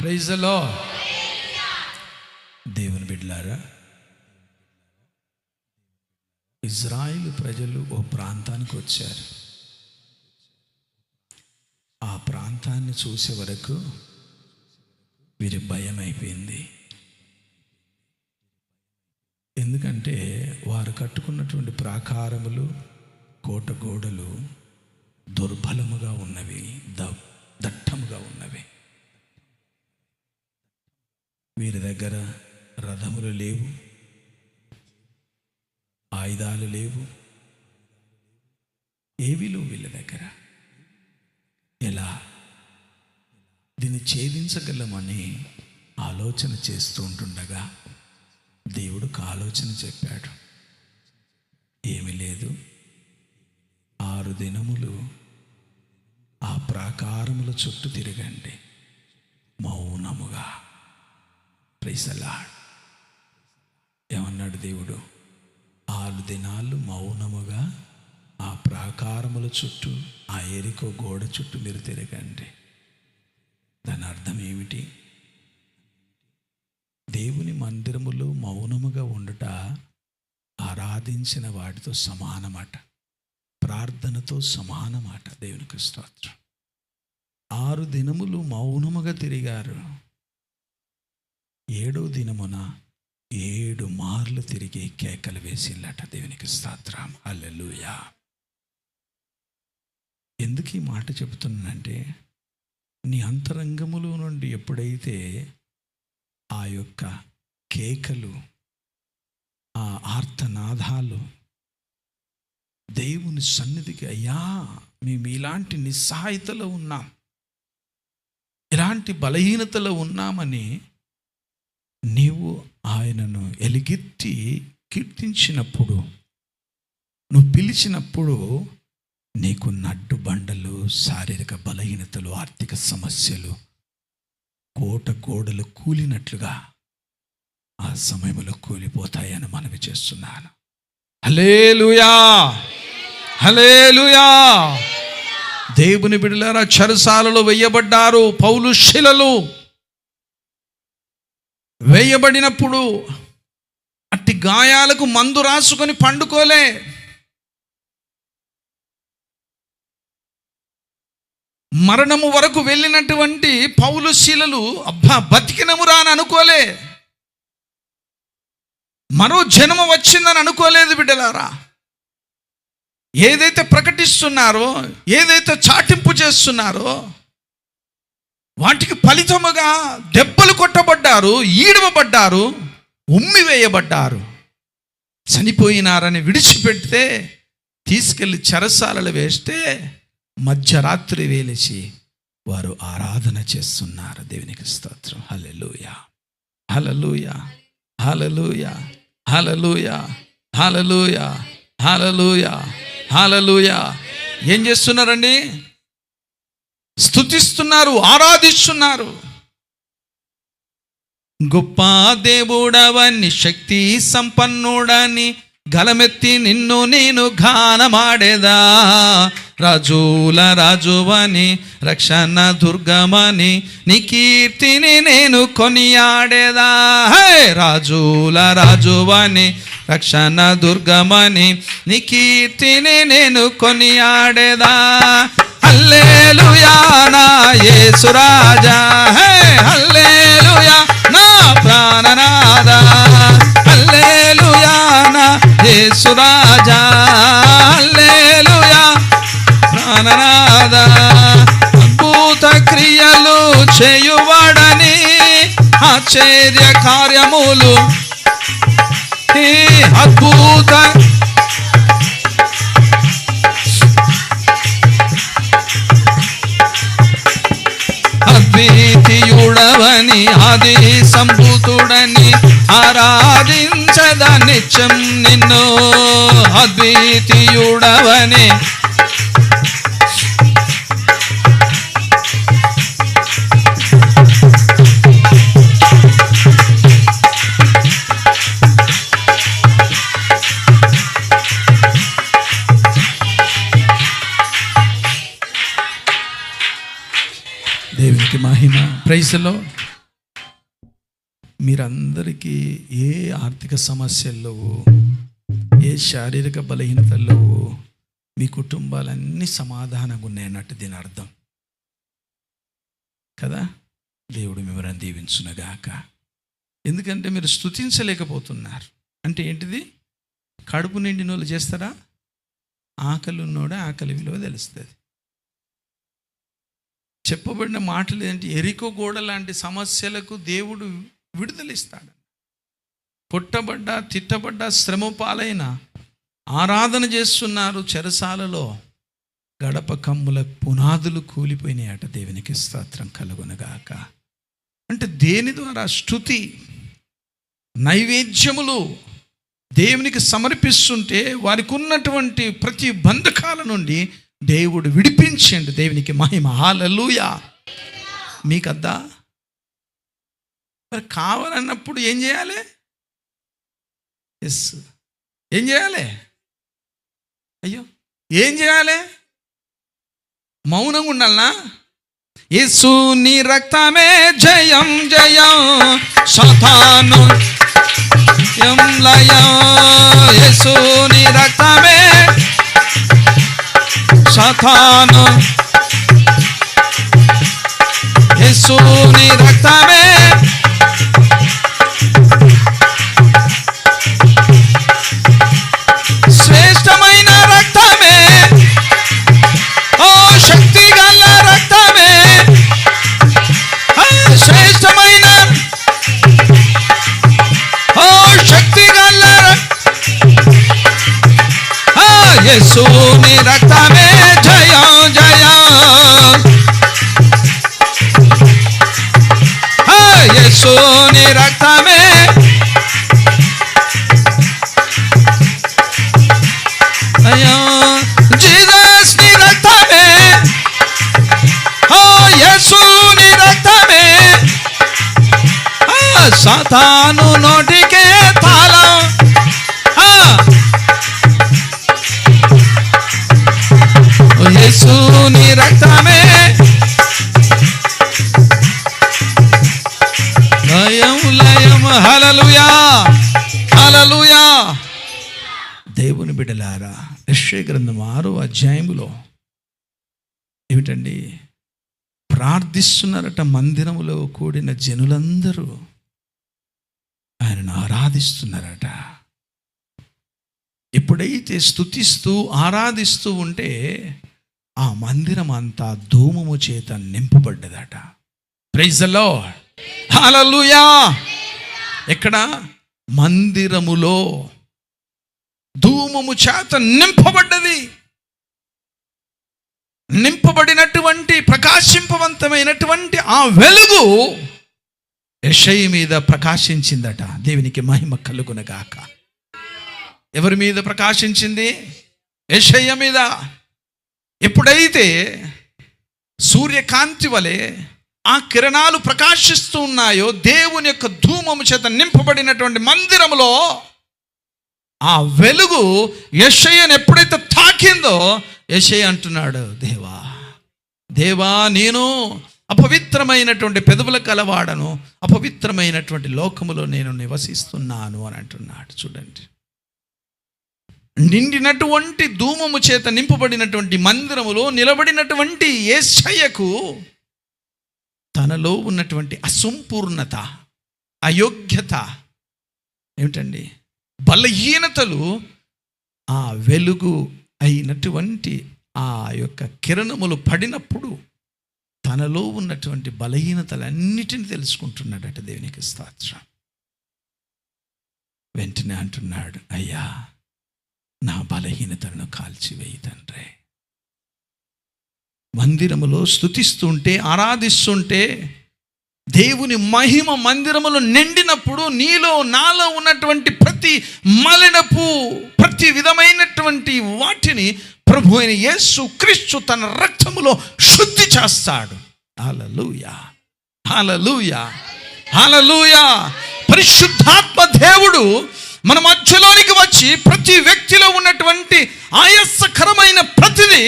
Praise the Lord. దేవుని బిడ్డలారా, Israel ప్రజలు ఓ ప్రాంతానికి వచ్చారు. ఆ ప్రాంతాన్ని చూసే వరకు వీరి భయం అయిపోయింది. ఎందుకంటే వారు కట్టుకున్నటువంటి ప్రాకారములు, కోట గోడలు దుర్బలముగా ఉన్నవి, దట్టముగా ఉన్నవి. వీరి దగ్గర రథములు లేవు, ఆయుధాలు లేవు, ఏవీ లేవు వీళ్ళ దగ్గర. ఎలా దీన్ని ఛేదించగలమని ఆలోచన చేస్తూ ఉంటుండగా దేవుడికి ఆలోచన చెప్పాడు. ఏమీ లేదు, 6 దినములు ఆ ప్రాకారముల చుట్టూ తిరగండి మౌనముగా. Praise the Lord. ఏమన్నాడు దేవుడు? 6 దినాలు మౌనముగా ఆ ప్రాకారముల చుట్టూ, ఆ ఎరికో గోడ చుట్టూ మీరు తిరగండి. దాని అర్థం ఏమిటి? దేవుని మందిరములో మౌనముగా ఉండుట ఆరాధించిన వాటితో సమానమాట, ప్రార్థనతో సమానమాట. దేవునికి స్తోత్రం. 6 దినములు మౌనముగా తిరిగారు. 7వ దినమున 7 మార్లు తిరిగి కేకలు వేసిల్లట. దేవునికి స్తోత్రం. హల్లెలూయా. ఎందుకు ఈ మాట చెబుతున్నానంటే, నీ అంతరంగములో నుండి ఎప్పుడైతే ఆ యొక్క కేకలు, ఆ ఆర్తనాదాలు దేవుని సన్నిధికి, అయ్యా మేము ఇలాంటి నిస్సహాయతలో ఉన్నాం, ఇలాంటి బలహీనతలో ఉన్నామని నీవు ఆయనను ఎలుగెత్తి కీర్తించినప్పుడు, నువ్వు పిలిచినప్పుడు నీకు నడ్డు బండలు, శారీరక బలహీనతలు, ఆర్థిక సమస్యలు, కోట గోడలు కూలినట్లుగా ఆ సమయంలో కూలిపోతాయని మనవి చేస్తున్నాను. హల్లెలూయా, హల్లెలూయా. దేవుని బిడ్డలారా, చెరసాలలో వేయబడ్డారు. పౌలు శిలలు వేయబడినప్పుడు అట్టి గాయాలకు మందు రాసుకొని పండుకోలే. మరణము వరకు వెళ్ళినటువంటి పౌలు శీలలు అబ్బా బతికినమురా అని అనుకోలే. మరో జన్మ వచ్చిందని అనుకోలేదు బిడ్డలారా. ఏదైతే ప్రకటిస్తున్నారో, ఏదైతే చాటింపు చేస్తున్నారో వాటికి ఫలితముగా దెబ్బలు కొట్టబడ్డారు, ఈడవబడ్డారు, ఉమ్మివేయబడ్డారు. చనిపోయినారని విడిచిపెడితే తీసుకెళ్ళి చెరసాలలో వేస్తే మధ్యరాత్రి వేలేసి వారు ఆరాధన చేస్తున్నారు. దేవునికి స్తోత్రం. హల్లెలూయా, hallelujah, hallelujah, hallelujah, hallelujah, hallelujah, హల్లెలూయా. ఏం చేస్తున్నారండి? స్తుతిస్తున్నారు, ఆరాధిస్తున్నారు. గొప్ప దేవుడవని, శక్తి సంపన్నుడని, గలమెత్తి నిన్ను నేను గానమాడేదా. రాజుల రాజువని, రక్షణ దుర్గమని, నీ కీర్తిని నేను కొనియాడేదా. రాజుల రాజువని, రక్షణ దుర్గమని, నీ కీర్తిని నేను కొనియాడేదా. హల్లెలూయా నా యేసు రాజా, హల్లెలూయా నా ప్రాణనాదా, హల్లెలూయా నా యేసు రాజా, హల్లెలూయా ప్రాణనాదా. అద్భుత క్రియలు చేయువాడని, ఆశ్చర్య కార్యములు, అద్భుత అద్వితీయుడవని, ఆది సంభూతుడని, ఆరాధించద నిత్యం నిన్ను. అద్వితీయుడవని, దేవునికి మహిమ. Praise the lord. మీరందరికీ ఏ ఆర్థిక సమస్యల్లో, ఏ శారీరక బలహీనతల్లో మీ కుటుంబాలన్నీ సమాధానంగా ఉన్నాయన్నట్టు దీని అర్థం కదా. దేవుడు మిమ్మల్ని దీవించునుగాక. ఎందుకంటే మీరు స్తుతించలేకపోతున్నారు. అంటే ఏంటిది? కడుపు నిండిన వాళ్ళు చేస్తారా? ఆకలి ఉన్నోడే ఆకలి విలువ తెలుస్తుంది. చెప్పబడిన మాటలు ఏంటి? ఎరికో గోడ లాంటి సమస్యలకు దేవుడు విడుదలిస్తాడు. కొట్టబడ్డా, తిట్టబడ్డా, శ్రమ పాలైన ఆరాధన చేస్తున్నారు చెరసాలలో, గడప కమ్ముల పునాదులు కూలిపోయినాయట. దేవునికి స్తోత్రం కలుగునుగాక. అంటే దేని ద్వారా? స్తుతి, నైవేద్యములు దేవునికి సమర్పిస్తుంటే వారికి ఉన్నటువంటి ప్రతి బంధకాల నుండి దేవుడు విడిపించండి. దేవునికి మహిమ. హల్లెలూయా. మీకద్దా? మరి కావాలన్నప్పుడు ఏం చేయాలి? ఎస్, ఏం చేయాలి? అయ్యో, ఏం చేయాలి? మౌనంగా ఉండాలనా? యేసు నీ రక్తమే జయం జయం, సాతాను లయం. యేసు నీ రక్తమే, సాతాను. యేసు నీ రక్తమే, శ్రేష్టమైన రక్తమే, ఓ శక్తి గల రక్తమే, శ్రేష్టమైన, ఓ శక్తి గల యేసు నీ రక్తమే జయం జయం. యేసు నీ రక్తమే, జీసస్ నీ రక్తమే, యేసు నీ రక్తమే, సాతాను నోటికే తాళం. యేసు నీ రక్తమే, లయం లయం. హల్లెలూయా హల్లెలూయా. దేవుని బిడ్డలారా, యెషయా గ్రంథం 6వ అధ్యాయములో ఏమిటండి? ప్రార్థిస్తున్నారట. మందిరములో కూడిన జనులందరూ ఆయనను ఆరాధిస్తున్నారట. ఎప్పుడైతే స్తుతిస్తూ ఆరాధిస్తూ ఉంటే ఆ మందిరం అంతా ధూమము చేత నింపబడ్డదట. Praise the lord. హల్లెలూయా. ఎక్కడ? మందిరములో ధూమము చేత నింపబడ్డది. నింపబడినటువంటి ప్రకాశింపవంతమైనటువంటి ఆ వెలుగు యెషయా మీద ప్రకాశించిందట. దేవునికి మహిమ కలుగునుగాక. ఎవరి మీద ప్రకాశించింది? యెషయా మీద. ఎప్పుడైతే సూర్యకాంతి వలె ఆ కిరణాలు ప్రకాశిస్తూ ఉన్నాయో, దేవుని యొక్క ధూమము చేత నింపబడినటువంటి మందిరములో ఆ వెలుగు యెషయాను ఎప్పుడైతే తాకిందో, యెషయా అంటున్నాడు, దేవా దేవా, నేను అపవిత్రమైనటువంటి పెదవుల కలవాడను, అపవిత్రమైనటువంటి లోకములో నేను నివసిస్తున్నాను అని అంటున్నాడు. చూడండి, నిండినటువంటి ధూమము చేత నింపబడినటువంటి మందిరములో నిలబడినటువంటి యెషయాకు తనలో ఉన్నటువంటి అసంపూర్ణత, అయోగ్యత ఏమిటండి? బలహీనతలు ఆ వెలుగు అయినటువంటి ఆ యొక్క కిరణములు పడినప్పుడు తనలో ఉన్నటువంటి బలహీనతలన్నిటిని తెలుసుకుంటున్నాడట. దేవునికి స్తోత్రం. వెంటనే అంటున్నాడు, అయ్యా నా బలహీనతలను కాల్చివేయి తండ్రి. మందిరములో స్తుతిస్తుంటే, ఆరాధిస్తుంటే, దేవుని మహిమ మందిరములో నిండినప్పుడు నీలో నాలో ఉన్నటువంటి ప్రతి మలినపు, ప్రతి విధమైనటువంటి వాటిని ప్రభు అయిన యేసు క్రీస్తు తన రక్తములో శుద్ధి చేస్తాడు. హల్లెలూయా హల్లెలూయా హల్లెలూయా. పరిశుద్ధాత్మ దేవుడు మన మధ్యలోనికి వచ్చి ప్రతి వ్యక్తిలో ఉన్నటువంటి ఆయాసకరమైన ప్రతిదీ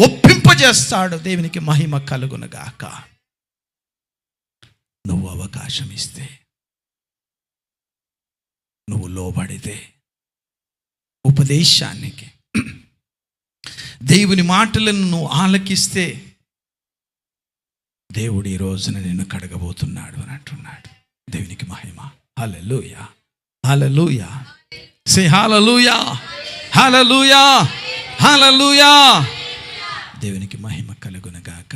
ఒప్పింపజేస్తాడు. దేవునికి మహిమ కలుగునుగాక. నువ్వు అవకాశం ఇస్తే లోబడితే, ఉపదేశానికి, దేవుని మాటలను నువ్వు ఆలకిస్తే దేవుడు ఈ రోజున నిన్ను కడగబోతున్నాడు అని అంటున్నాడు. దేవునికి మహిమ. హల్లెలూయా, హల్లెలూయా. సే హల్లెలూయా, హల్లెలూయా, హల్లెలూయా. దేవునికి మహిమ కలుగునుగాక.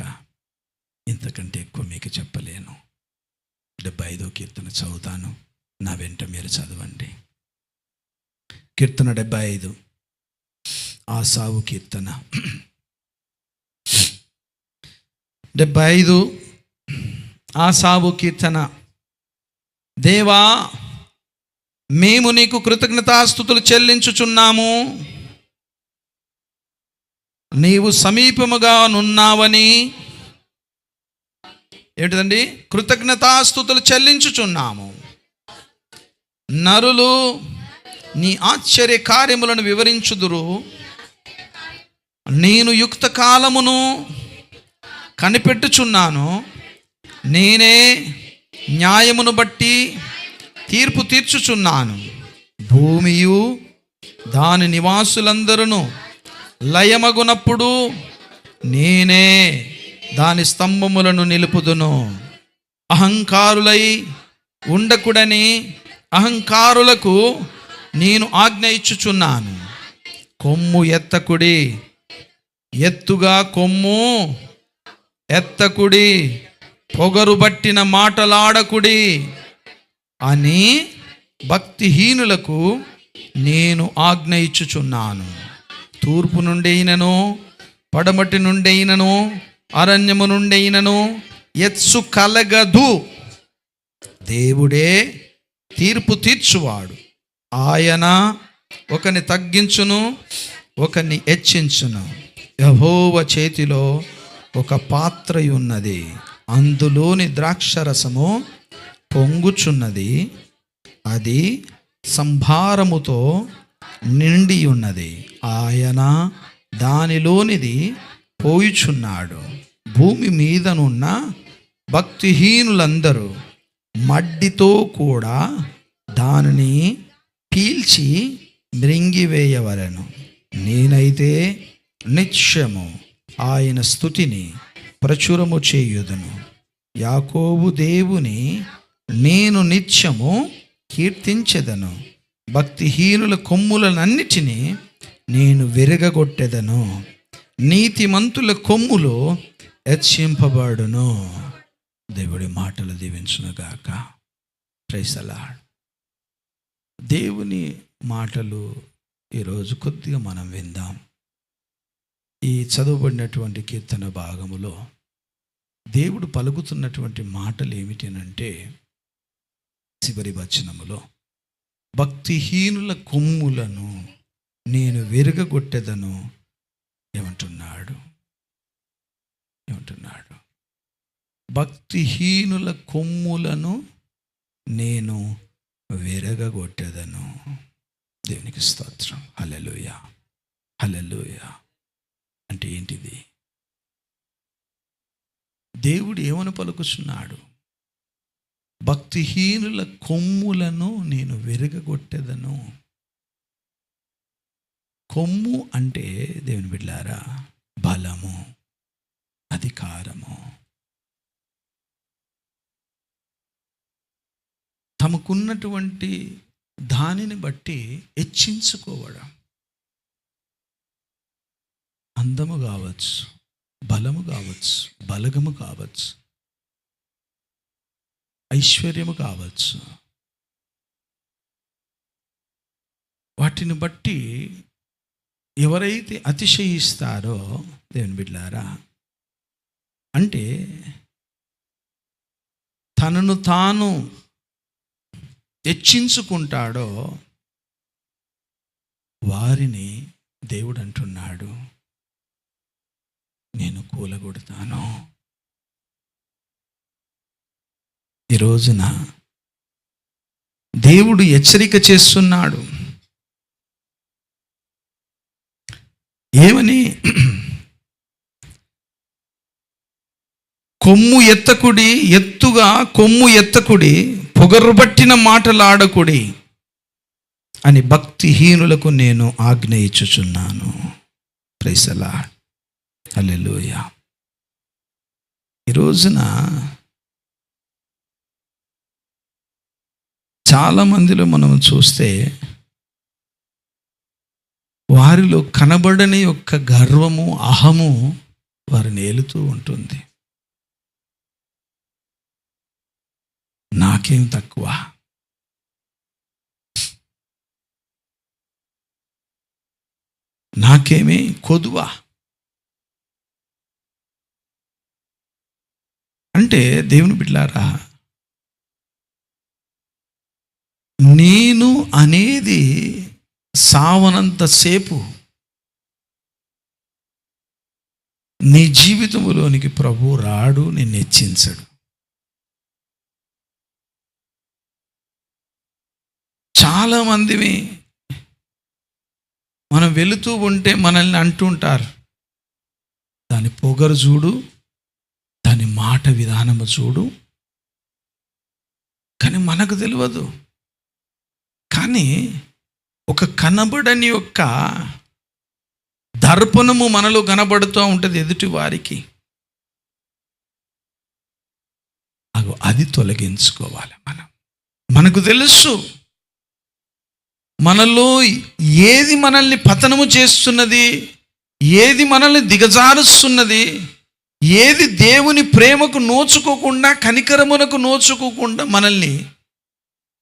ఇంతకంటే ఎక్కువ మీకు చెప్పలేను. 75వ కీర్తన చదువుతాను, నా వెంట మీరు చదవండి. కీర్తన 75, ఆసావు కీర్తన 75, ఆసావు కీర్తన. దేవా, మేము నీకు కృతజ్ఞతాస్తుతులు చెల్లించుచున్నాము. నీవు సమీపముగా నున్నావని, ఏంటిదండి? కృతజ్ఞతాస్తుతులు చెల్లించుచున్నాము. నరులు నీ ఆశ్చర్య కార్యములను వివరించుదురు. నేను యుక్త కాలమును కనిపెట్టుచున్నాను. నేనే న్యాయమును బట్టి తీర్పు తీర్చుచున్నాను. భూమియు దాని నివాసులందరూ లయమగునప్పుడు నేనే దాని స్తంభములను నిలుపుదును. అహంకారులై ఉండకుడని అహంకారులకు నేను ఆజ్ఞ ఇచ్చుచున్నాను. కొమ్ము ఎత్తకుడి, ఎత్తుగా కొమ్ము ఎత్తకుడి, పొగరు బట్టిన మాటలాడకుడి అని భక్తిహీనులకు నేను ఆజ్ఞ ఇచ్చుచున్నాను. తూర్పు నుండైనను పడమటి నుండైనను అరణ్యము నుండైనను ఎత్సు కలగదు. దేవుడే తీర్పు తీర్చువాడు. ఆయన ఒకని తగ్గించును, ఒకని హెచ్చించును. యెహోవా చేతిలో ఒక పాత్ర ఉన్నది, అందులోని ద్రాక్షరసము పొంగుచున్నది. అది సంభారముతో నిండి ఉన్నది. ఆయన దానిలోనిది పోయుచున్నాడు. భూమి మీదనున్న భక్తిహీనులందరూ మడ్డితో కూడా దానిని పీల్చి మృంగివేయవలెను. నేనైతే నిత్యము ఆయన స్తుతిని ప్రచురము చేయుదును. యాకోబు దేవుని నేను నిత్యము కీర్తించెదను. భక్తిహీనుల కొమ్ములనన్నిటినీ నేను విరగగొట్టెదను. నీతిమంతుల కొమ్ములు హెచ్చింపబడును. దేవుడి మాటలు దీవించునుగాక. Praise the Lord. దేవుని మాటలు ఈరోజు కొద్దిగా మనం విందాం. ఈ చదువుబడినటువంటి కీర్తన భాగములో దేవుడు పలుకుతున్నటువంటి మాటలు ఏమిటనంటే, చివరి వచనములో భక్తిహీనుల కొమ్ములను నేను విరగగొట్టెదను ఏమంటున్నాడు? భక్తిహీనుల కొమ్ములను నేను విరగగొట్టెదను. దేవునికి స్తోత్రం. హల్లెలూయా, హల్లెలూయా. అంటే ఏంటిది? దేవుడు ఏమని పలుకుచున్నాడు? భక్తిహీనుల కొమ్ములను నేను విరగగొట్టెదను. కొమ్ము అంటే దేవుని బిడ్డలారా బలము, అధికారము. తమకున్నటువంటి దానిని బట్టి హెచ్చించుకోవడం. అందము కావచ్చు, బలము కావచ్చు, బలగము కావచ్చు, ఐశ్వర్యము కావచ్చు. వాటిని బట్టి ఎవరైతే అతిశయిస్తారో దేవుని బిడ్డలారా, అంటే తనను తాను హెచ్చించుకుంటాడో వారిని దేవుడు అంటున్నాడు, నేను కూలగొడతాను. ఈ రోజున దేవుడు హెచ్చరిక చేస్తున్నాడు. ఏమని? కొమ్ము ఎత్తకుడి, ఎత్తుగా కొమ్ము ఎత్తకుడి, పొగరుబట్టిన మాటలాడకుడి. అని భక్తిహీనులకు నేను ఆజ్ఞ ఇచ్చుచున్నాను. Praise the lord. హల్లెలూయా. ఈ రోజున చాలా మందిలో మనం చూస్తే వారిలో కనబడని యొక్క గర్వము, అహము వారిని ఏలుతూ ఉంటుంది. నాకేం తక్కువ, నాకేమీ కొదువ అంటే, దేవుని బిడ్డలారా, నేను అనేది సావనంతసేపు నీ జీవితంలోనికి ప్రభు రాడు, నిన్ను హెచ్చించడు. చాలామంది మనం వెళుతూ ఉంటే మనల్ని అంటుంటారు, దాని పొగరు చూడు, దాని మాట విధానము చూడు. కానీ మనకు తెలియదు. కానీ ఒక కనబడని యొక్క దర్పణము మనలో కనబడుతూ ఉంటుంది ఎదుటి వారికి. అది తొలగించుకోవాలి. మనకు తెలుసు మనలో ఏది మనల్ని పతనము చేస్తున్నది, ఏది మనల్ని దిగజారుస్తున్నది, ఏది దేవుని ప్రేమకు నోచుకోకుండా, కనికరమునకు నోచుకోకుండా, మనల్ని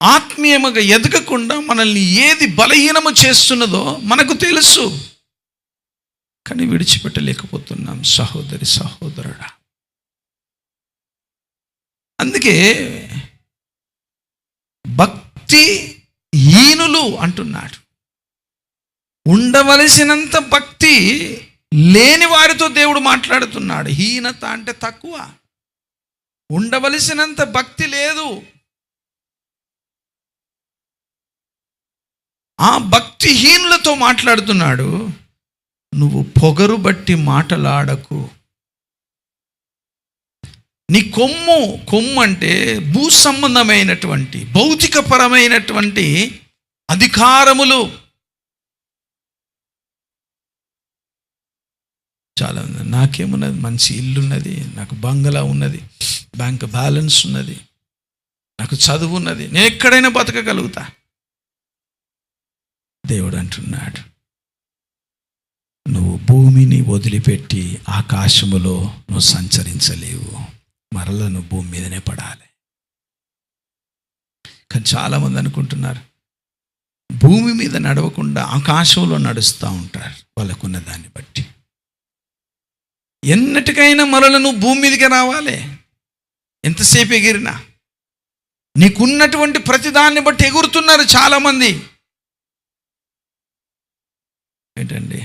ఆత్మీయముగా ఎదగకుండా మనల్ని ఏది బలహీనము చేస్తున్నదో మనకు తెలుసు. కానీ విడిచిపెట్టలేకపోతున్నాం సహోదరి, సహోదరుడా. అందుకే భక్తిహీనులు అంటున్నాడు. ఉండవలసినంత భక్తి లేని వారితో దేవుడు మాట్లాడుతున్నాడు. హీనత అంటే తక్కువ. ఉండవలసినంత భక్తి లేదు. ఆ భక్తిహీనులతో మాట్లాడుతున్నాడు. నువ్వు పొగరు బట్టి మాటలాడకు. నీ కొమ్ము అంటే భూ సంబంధమైనటువంటి, భౌతికపరమైనటువంటి అధికారములు. చాలా ఉంది. నాకేమున్నది, మంచి ఇల్లు ఉన్నది, నాకు బంగళా ఉన్నది, బ్యాంక్ బ్యాలెన్స్ ఉన్నది, నాకు చదువు ఉన్నది, నేను ఎక్కడైనా బతకగలుగుతా. దేవుడు అంటున్నాడు, నువ్వు భూమిని వదిలిపెట్టి ఆకాశములో నువ్వు సంచరించలేవు, మరలా నువ్వు భూమి మీదనే పడాలి. కానీ చాలామంది అనుకుంటున్నారు భూమి మీద నడవకుండా ఆకాశంలో నడుస్తూ ఉంటారు వాళ్ళకున్న దాన్ని బట్టి. ఎన్నటికైనా మరల నువ్వు భూమి మీదకి రావాలి. ఎంతసేపు ఎగిరినా నీకున్నటువంటి ప్రతిదాన్ని బట్టి ఎగురుతున్నారు చాలామంది. ఏంటండి,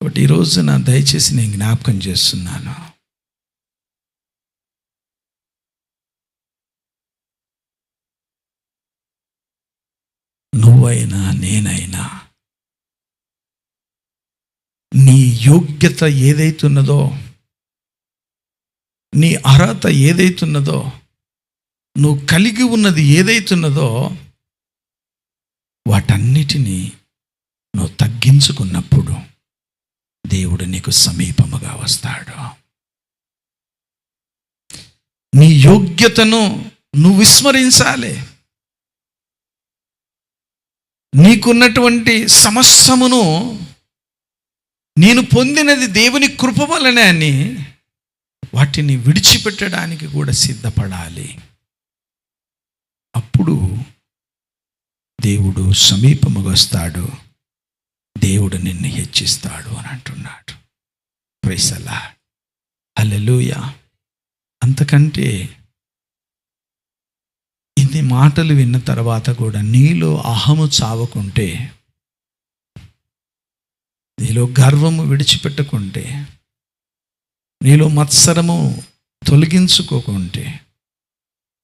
కాబట్టి ఈరోజు దయచేసి నేను జ్ఞాపకం చేస్తున్నాను, నువ్వైనా నేనైనా నీ యోగ్యత ఏదైతున్నదో, నీ అర్హత ఏదైతున్నదో, నువ్వు కలిగి ఉన్నది ఏదైతున్నదో వాటన్నిటినీ నువ్వు తగ్గించుకున్నప్పుడు దేవుడు నీకు సమీపముగా వస్తాడు. నీ యోగ్యతను నువ్వు విస్మరించాలి. నీకున్నటువంటి సమస్తమును నేను పొందినది దేవుని కృప వలనే అని వాటిని విడిచిపెట్టడానికి కూడా సిద్ధపడాలి. అప్పుడు దేవుడు సమీపముగా వస్తాడు, దేవుడు నిన్ను హెచ్చిస్తాడు అని అంటున్నాడు. Praise the lord. హల్లెలూయా. అంతకంటే ఇన్ని మాటలు విన్న తర్వాత కూడా నీలో అహము చావకుంటే, నీలో గర్వము విడిచిపెట్టకుంటే, నీలో మత్సరము తొలగించుకోకుంటే,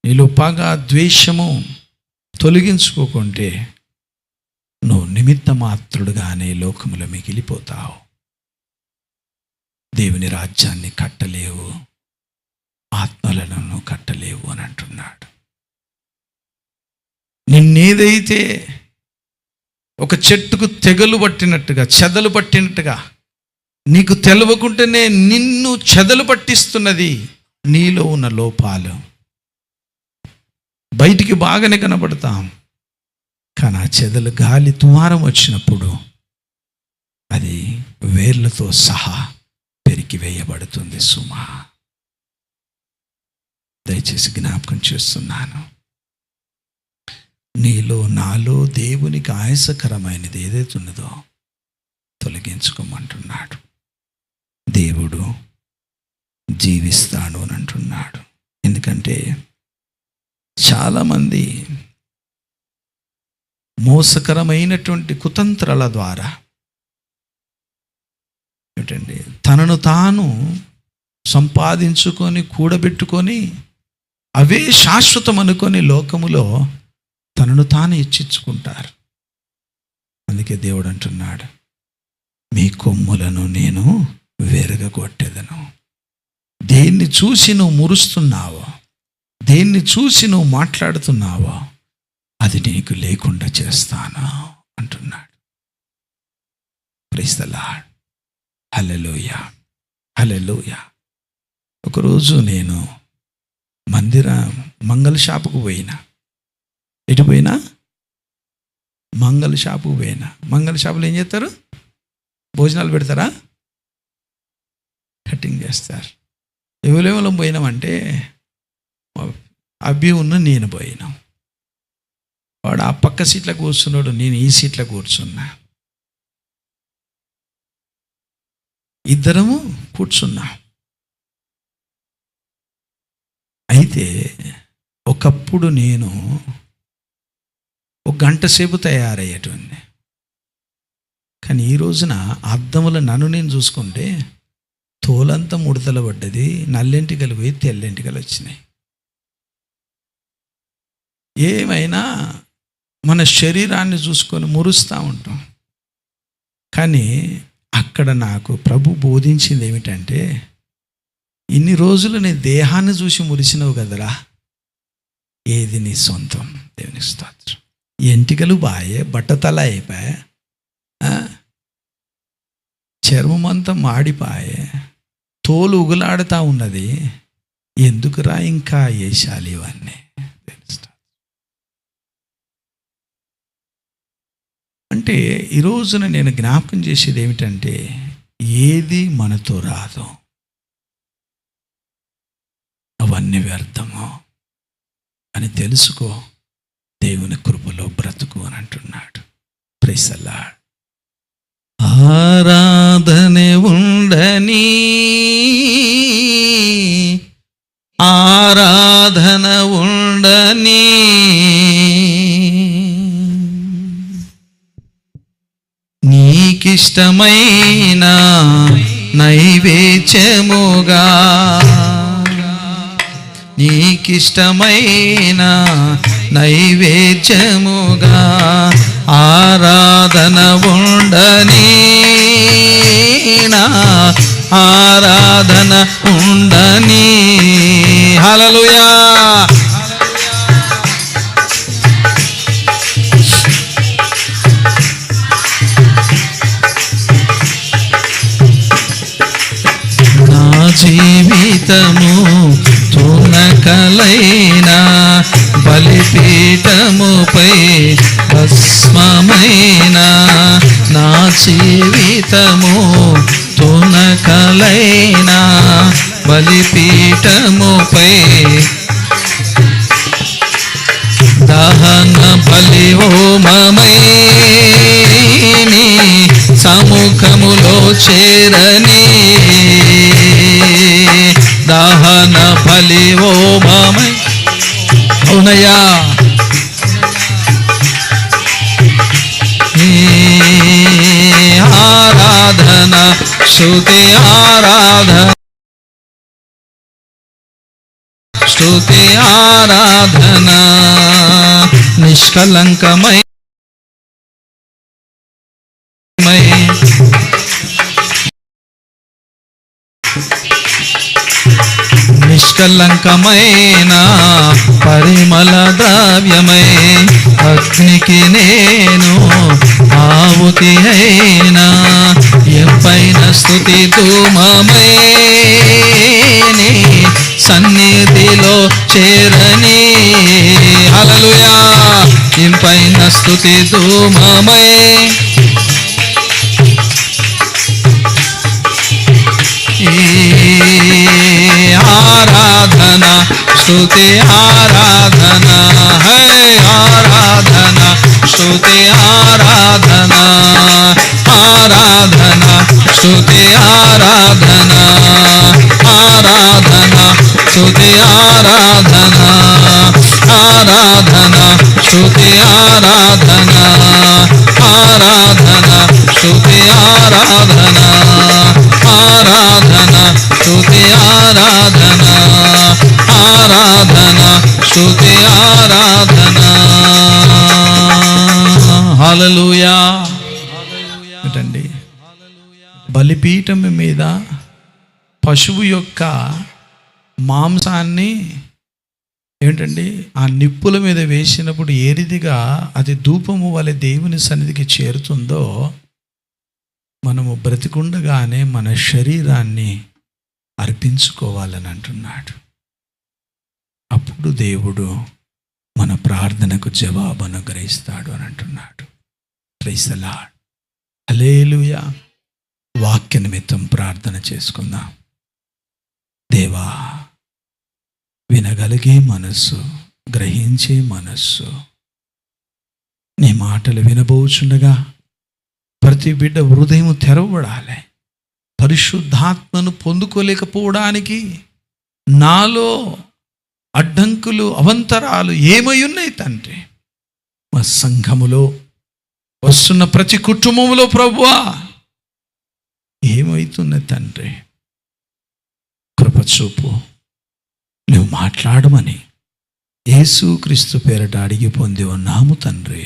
నీలో పగ ద్వేషము తొలగించుకోకుంటే నువ్వు నిమిత్త మాత్రుడుగానే లోకములో మిగిలిపోతావు. దేవుని రాజ్యాన్ని కట్టలేవు, ఆత్మలను కట్టలేవు అని అంటున్నాడు. నిన్నే ఏదైతే ఒక చెట్టుకు తెగలు పట్టినట్టుగా, చెదలు పట్టినట్టుగా, నీకు తెలవకుంటేనే నిన్ను చెదలు పట్టిస్తున్నది నీలో ఉన్న లోపాలు. బయటికి బాగానే కనబడతాం, కానీ ఆ చెదలు గాలి తుమారం వచ్చినప్పుడు అది వేర్లతో సహా పెరికివేయబడుతుంది. సుమా, దయచేసి జ్ఞాపకం చేస్తున్నాను. నీలో నాలో దేవునికి ఆయాసకరమైనది ఏదైతే ఉన్నదో తొలగించుకోమంటున్నాడు. దేవుడు జీవిస్తాడు అని అంటున్నాడు. ఎందుకంటే చాలామంది మోసకరమైనటువంటి కుతంత్రాల ద్వారా ఏంటండి తనను తాను సంపాదించుకొని కూడబెట్టుకొని అవే శాశ్వతం అనుకొని లోకములో తనను తాను ఇచ్చించుకుంటారు. అందుకే దేవుడు అంటున్నాడు, మీ కొమ్ములను నేను విరగగొట్టెదను. దేన్ని చూసి నువ్వు మురుస్తున్నావో, దేన్ని చూసి నువ్వు మాట్లాడుతున్నావో అది నీకు లేకుండా చేస్తాను అంటున్నాడు. Praise the lord. Hallelujah, hallelujah. ఒకరోజు నేను మంగళ షాపుకు పోయినా. ఎటు పోయినా? మంగళ షాపుకు పోయినా. మంగళ షాపులో ఏం చేస్తారు? భోజనాలు పెడతారా? కటింగ్ చేస్తారు. ఎవరెవరం పోయినామంటే అబ్బి ఉన్న నేను పోయినాం. వాడు ఆ పక్క సీట్లో కూర్చున్నాడు, నేను ఈ సీట్లో కూర్చున్నా. ఇద్దరము కూర్చున్నా. అయితే ఒకప్పుడు నేను ఒక గంట సేపు తయారయ్యేటువంటి, కానీ ఈ రోజున అద్దంలో నన్ను నేను చూసుకుంటే తోలంతా ముడతలు పడ్డది, నల్లెంటికలు పోయి తెల్లెంటికలు వచ్చినాయి. ఏమైనా మన శరీరాన్ని చూసుకొని మురుస్తూ ఉంటాం. కానీ అక్కడ నాకు ప్రభు బోధించింది ఏమిటంటే, ఇన్ని రోజులు నీ దేహాన్ని చూసి మురిసినవు కదరా, ఏది నీ సొంతం. దేవుని స్తోత్రం. ఎంటికలు బాయే, బట్టతల అయిపోయా, చర్మం అంతా మాడిపాయే, తోలు ఉగులాడుతూ ఉన్నది, ఎందుకురా ఇంకా వేసాలి ఇవన్నీ. అంటే ఈ రోజున నేను జ్ఞాపకం చేసేది ఏమిటంటే, ఏది మనతో రాదో అవన్నీ వ్యర్థము అని తెలుసుకో, దేవుని కృపలో బ్రతుకు అని అంటున్నాడు. Praise the lord. ఆరాధనే ఉండని, ఆరాధన ఉండని, నీకిష్టమైన నైవేద్యముగా, నీకిష్టమైన నైవేద్యముగా ఆరాధన ఉండని, నా ఆరాధన ఉండని. హల్లెలూయా. జీవితము తునకలైన బలిపీఠముపై భస్మమైన, నా జీవితము తునకలైన బలిపీఠముపై దహన బలి హోమమై నీ సముఖములో చేరని, దహన బలి హోమమై. అవునయ్యా. ఆరాధన స్తుతి, ఆరాధన స్తుతి, ఆరాధన నిష్కలంకమై నిష్కలంకమైన పరిమళ ద్రవ్యమై భక్తి అగ్నికి నేను ఆవుతి అయినా, ఎంపైన స్తుతి ధూమమై నీ సన్నిధిలో చేరని. హల్లెలూయా. ఇంపైన స్తుతి ధూమమై ఆరాధన స్తుతి ఆరాధన, హే ఆరాధన స్తుతి ఆరాధన, ఆరాధన స్తుతి ఆరాధన, ఆరాధన స్తుతి ఆరాధన, ఆరాధన స్తుతి ఆరాధన, ఆరాధన స్తుతి ఆరాధన, ఆరాధన స్తుతి ఆరాధన, ఆరాధన స్తుతి ఆరాధన. హల్లెలూయా. ఏంటండి, బలిపీఠం మీద పశువు యొక్క మాంసాన్ని ఏంటండి ఆ నిప్పుల మీద వేసినప్పుడు ఏ రీతిగా అది ధూపము వలె దేవుని సన్నిధికి చేరుతుందో, మనము బ్రతికుండగానే మన శరీరాన్ని అర్పించుకోవాలని అంటున్నాడు. అప్పుడు దేవుడు మన ప్రార్థనకు జవాబు అనుగ్రహిస్తాడు అని అంటున్నాడు. Praise the lord. హల్లెలూయా. వాక్య నిమిత్తం ప్రార్థన చేసుకుందాం. దేవా, వినగలిగే మనస్సు, గ్రహించే మనస్సు, నీ మాటలు వినబోచుండగా ప్రతి బిడ్డ హృదయం తెరవబడాలి. పరిశుద్ధాత్మను పొందుకోలేకపోవడానికి నాలో అడ్డంకులు, అవంతరాలు ఏమై ఉన్నాయి తండ్రి? మా సంఘములో వస్తున్న ప్రతి కుటుంబంలో ప్రభువా ఏమవుతున్నది తండ్రి? కృపచూపు, నువ్వు మాట్లాడమని యేసుక్రీస్తు పేరట అడిగి పొంది ఉన్నాము తండ్రి.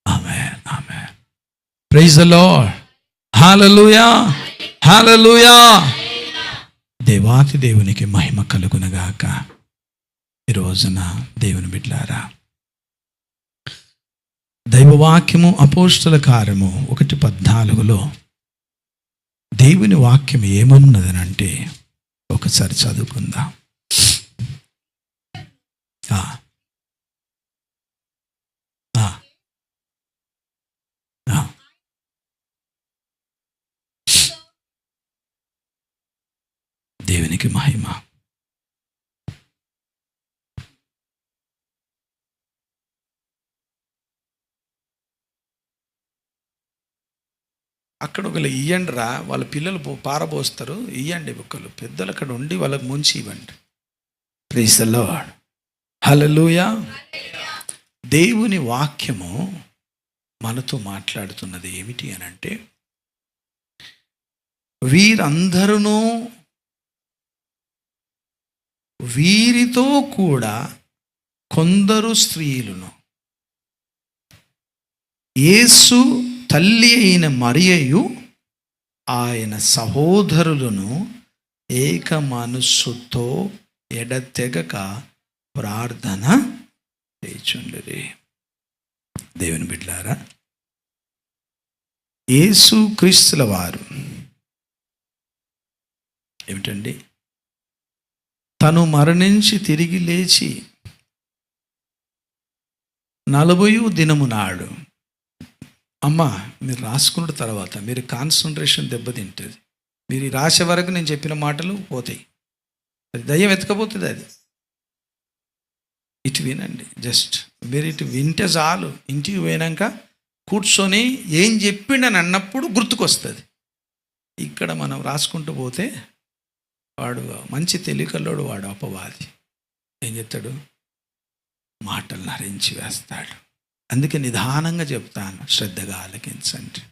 Amen, amen. Praise the lord. Hallelujah, hallelujah. దేవాతి దేవునికి మహిమ కలుగునగాక. ఈ రోజున దేవుని బిడ్డలారా, దైవవాక్యము అపోస్తల కార్యము 1:14 దేవుని వాక్యం ఏమన్నదనంటే, ఒకసారి చదువుకుందాం. దేవునికి మహిమ. అక్కడ ఒకళ్ళు ఇయ్యండి రా, వాళ్ళ పిల్లలు పారబోస్తారు, ఇయ్యండి ఒకళ్ళు పెద్దలు అక్కడ ఉండి వాళ్ళకి ముంచి ఇవ్వండి. Praise the lord. హల్లెలూయా. దేవుని వాక్యము మనతో మాట్లాడుతున్నది ఏమిటి అని అంటే, వీరందరూ వీరితో కూడా కొందరు స్త్రీలను యేసు తల్లి అయిన మరియయు ఆయన సహోదరులను ఏక మనస్సుతో ఎడతెగక ప్రార్థన చేయుచుండిరి. దేవుని బిడ్డలారా, యేసుక్రీస్తుల వారు ఏమిటండి, తను మరణించి తిరిగి లేచి 40వ దినము నాడు, అమ్మ మీరు రాసుకున్న తర్వాత మీరు కాన్సన్ట్రేషన్ దెబ్బతింటుంది. మీరు రాసే వరకు నేను చెప్పిన మాటలు పోతాయి, అది దయ్యం ఎత్తకపోతుంది. అది ఇటు వినండి, జస్ట్ మీరు ఇటు వింటే చాలు. ఇంటికి పోయినాక కూర్చొని ఏం చెప్పిండని అన్నప్పుడు గుర్తుకొస్తుంది. ఇక్కడ మనం రాసుకుంటూ పోతే వాడు మంచి తెలికల్లోడు, వాడు అపవాది ఏం చెప్తాడు? మాటలు నరించి వేస్తాడు. అందుకే నిదానంగా చెప్తాను, శ్రద్ధగా ఆలకించండి.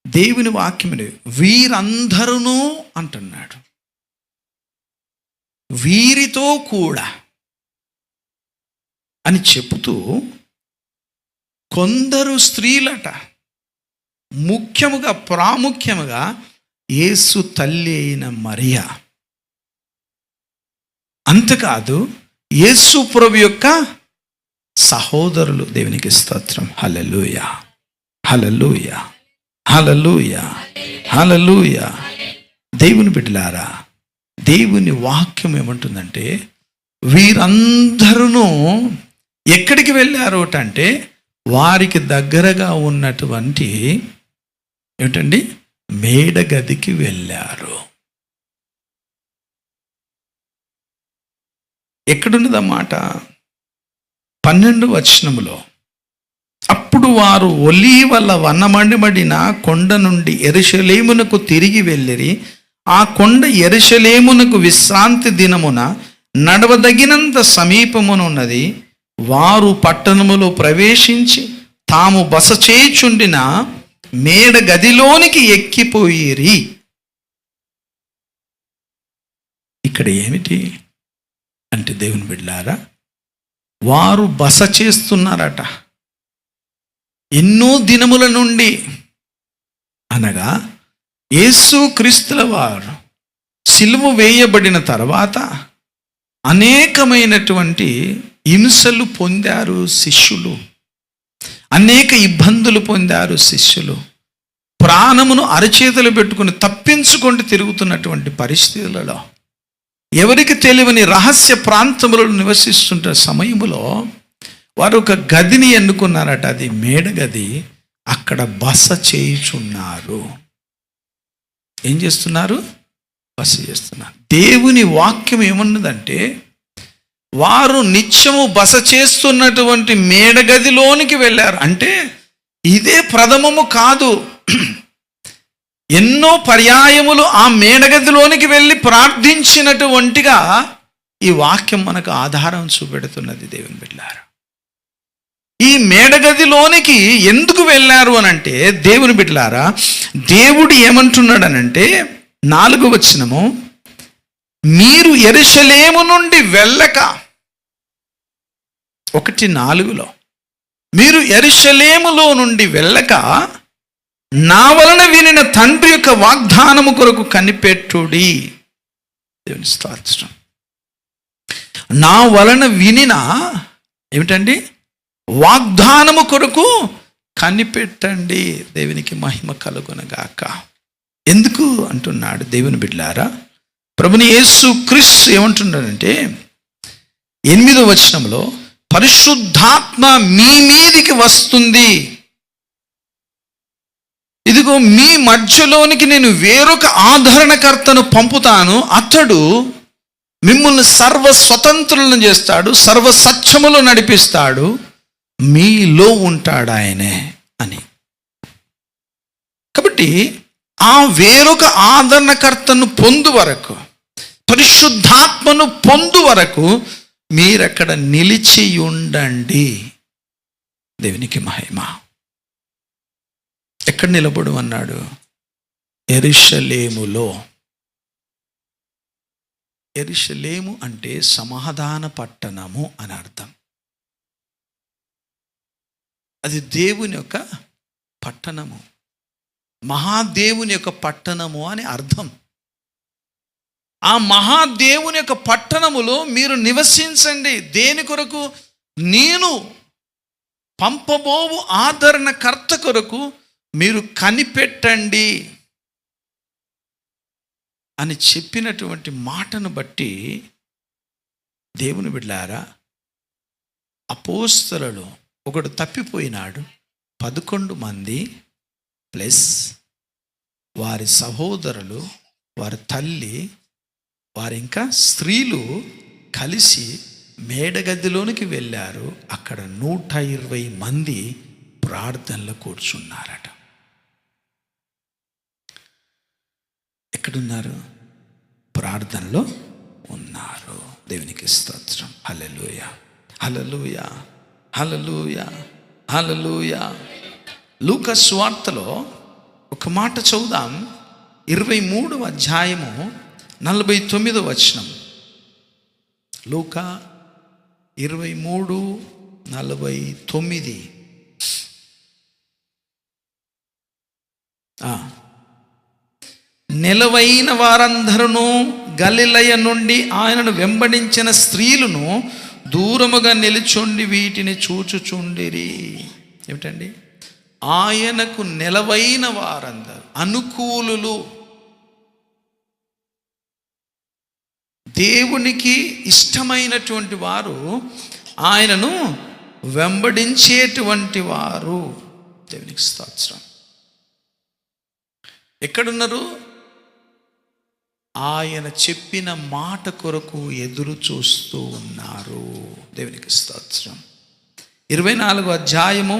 దేవుని వాక్యములు వీరందరూ అంటున్నాడు, వీరితో కూడా అని చెబుతూ కొందరు స్త్రీలట, ముఖ్యముగా ప్రాముఖ్యముగా యేసు తల్లి అయిన మరియా, అంతేకాదు యేసు ప్రభు యొక్క సహోదరులు. దేవునికి స్తోత్రం. హల్లెలూయా, హల్లెలూయా, హల్లెలూయా, హల్లెలూయా. దేవుని బిడ్డలారా, దేవుని వాక్యం ఏమంటుందంటే వీరందరూ ఎక్కడికి వెళ్ళారు అంటే వారికి దగ్గరగా ఉన్నటువంటి ఏమిటండి మేడ గదికి వెళ్ళారు. ఎక్కడున్నదన్నమాట? 12వ వచనములో, అప్పుడు వారు ఒలీవల వనమడిమడిన కొండ నుండి యెరూషలేమునకు తిరిగి వెళ్ళిరి. ఆ కొండ యెరూషలేమునకు విశ్రాంతి దినమున నడవదగినంత సమీపమునున్నది. వారు పట్టణములో ప్రవేశించి తాము బస చేయుచుండిన మేడ గదిలోనికి ఎక్కిపోయిరి. ఇక్కడ ఏమిటి అంటే దేవుని బిడ్డలారా, వారు బస చేస్తున్నారట ఎన్నో దినముల నుండి. అనగా యేసు క్రీస్తుల వారు సిలువ వేయబడిన తర్వాత అనేకమైనటువంటి హింసలు పొందారు శిష్యులు, అనేక ఇబ్బందులు పొందారు శిష్యులు. ప్రాణమును అరచేతులు పెట్టుకుని తప్పించుకుంటూ తిరుగుతున్నటువంటి పరిస్థితులలో ఎవరికి తెలియని రహస్య ప్రాంతములలో నివసిస్తుంటే సమయములో వారు ఒక గదిని ఎన్నుకున్నారట. అది మేడ గది. అక్కడ బస చేయుచున్నారు. ఏం చేస్తున్నారు? బస చేస్తున్నారు. దేవుని వాక్యం ఏమన్నదంటే వారు నిత్యము బస చేస్తున్నటువంటి మేడ గదిలోనికి వెళ్ళారు. అంటే ఇదే ప్రథమము కాదు, ఎన్నో పర్యాయములు ఆ మేడగదిలోనికి వెళ్ళి ప్రార్థించినటువంటిగా ఈ వాక్యం మనకు ఆధారం చూపెడుతున్నది. దేవుని బిడ్డలారా, ఈ మేడగదిలోనికి ఎందుకు వెళ్ళారు అనంటే దేవుని బిడ్డలారా, దేవుడు ఏమంటున్నాడనంటే 4వ వచనము, మీరు యెరూషలేము నుండి వెళ్ళక, 1:4లో మీరు యెరూషలేములో నుండి వెళ్ళక నా వలన వినిన తండ్రి యొక్క వాగ్దానము కొరకు కనిపెట్టుడి. దేవుని స్తోత్రం. నా వలన వినిన ఏమిటండి? వాగ్దానము కొరకు కనిపెట్టండి. దేవునికి మహిమ కలుగునగాక. ఎందుకు అంటున్నాడు దేవుని బిడ్డలారా? ప్రభుని యేసు క్రీస్తు ఏమంటున్నాడంటే 8వ వచనంలో, పరిశుద్ధాత్మ మీ మీదికి వస్తుంది, ఇదిగో మీ మధ్యలోనికి నేను వేరొక ఆదరణకర్తను పంపుతాను, అతడు మిమ్మల్ని సర్వ స్వతంత్రులను చేస్తాడు, సర్వ సత్యములో నడిపిస్తాడు, మీలో ఉంటాడు ఆయనే అని. కాబట్టి ఆ వేరొక ఆదరణకర్తను పొందు వరకు, పరిశుద్ధాత్మను పొందు వరకు మీరక్కడ నిలిచి ఉండండి. దేవునికి మహిమ. ఎక్కడ నిలబడు అన్నాడు? యెరూషలేములో. యెరూషలేము అంటే సమాధాన పట్టణము అని అర్థం. అది దేవుని యొక్క పట్టణము, మహాదేవుని యొక్క పట్టణము అని అర్థం. ఆ మహాదేవుని యొక్క పట్టణములో మీరు నివసించండి. దేని కొరకు? నేను పంపబోవు ఆదరణకర్త కొరకు మీరు కనిపెట్టండి అని చెప్పినటువంటి మాటను బట్టి దేవుని బిడ్డలారా, అపోస్తలులు ఒకడు తప్పిపోయినాడు, 11 మంది ప్లస్ వారి సహోదరులు, వారి తల్లి, వారి ఇంకా స్త్రీలు కలిసి మేడగదిలోనికి వెళ్ళారు. అక్కడ 120 మంది ప్రార్థనలో కూర్చున్నారట. ఎక్కడున్నారు? ప్రార్థనలో ఉన్నారు. దేవునికి స్తోత్రం. హల్లెలూయా, హల్లెలూయా, హల్లెలూయా, హల్లెలూయా. లూకా సువార్తలో ఒక మాట చదువుదాం. 23వ అధ్యాయము 49వ వచనం. లూకా 23:49. నిలవైన వారందరూ గలిలయ నుండి ఆయనను వెంబడించిన స్త్రీలను దూరముగా నిలుచుండి వీటిని చూచుచుండిరి. ఏమిటండి? ఆయనకు నెలవైన వారందరూ, అనుకూలులు, దేవునికి ఇష్టమైనటువంటి వారు, ఆయనను వెంబడించేటువంటి వారు. దేవునికి స్తోత్రం. ఎక్కడున్నారు? ఆయన చెప్పిన మాట కొరకు ఎదురు చూస్తూ ఉన్నారు. దేవునికి స్తోత్రం. 24వ అధ్యాయము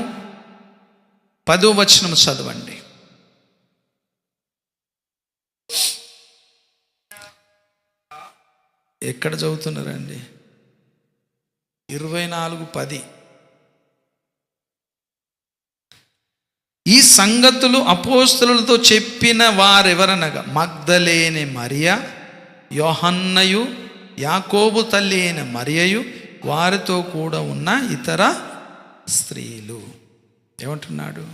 10వ వచనం చదవండి. ఎక్కడ చదువుతున్నారండి? 24:10. ఈ సంగతులు అపోస్తలులతో చెప్పిన వారెవరనగా మగ్దలేని మరియ, యోహన్నయు, యాకోబు తల్లి అయిన మరియయు, వారితో కూడా ఉన్న ఇతర స్త్రీలు. ఏమంటున్నాడు?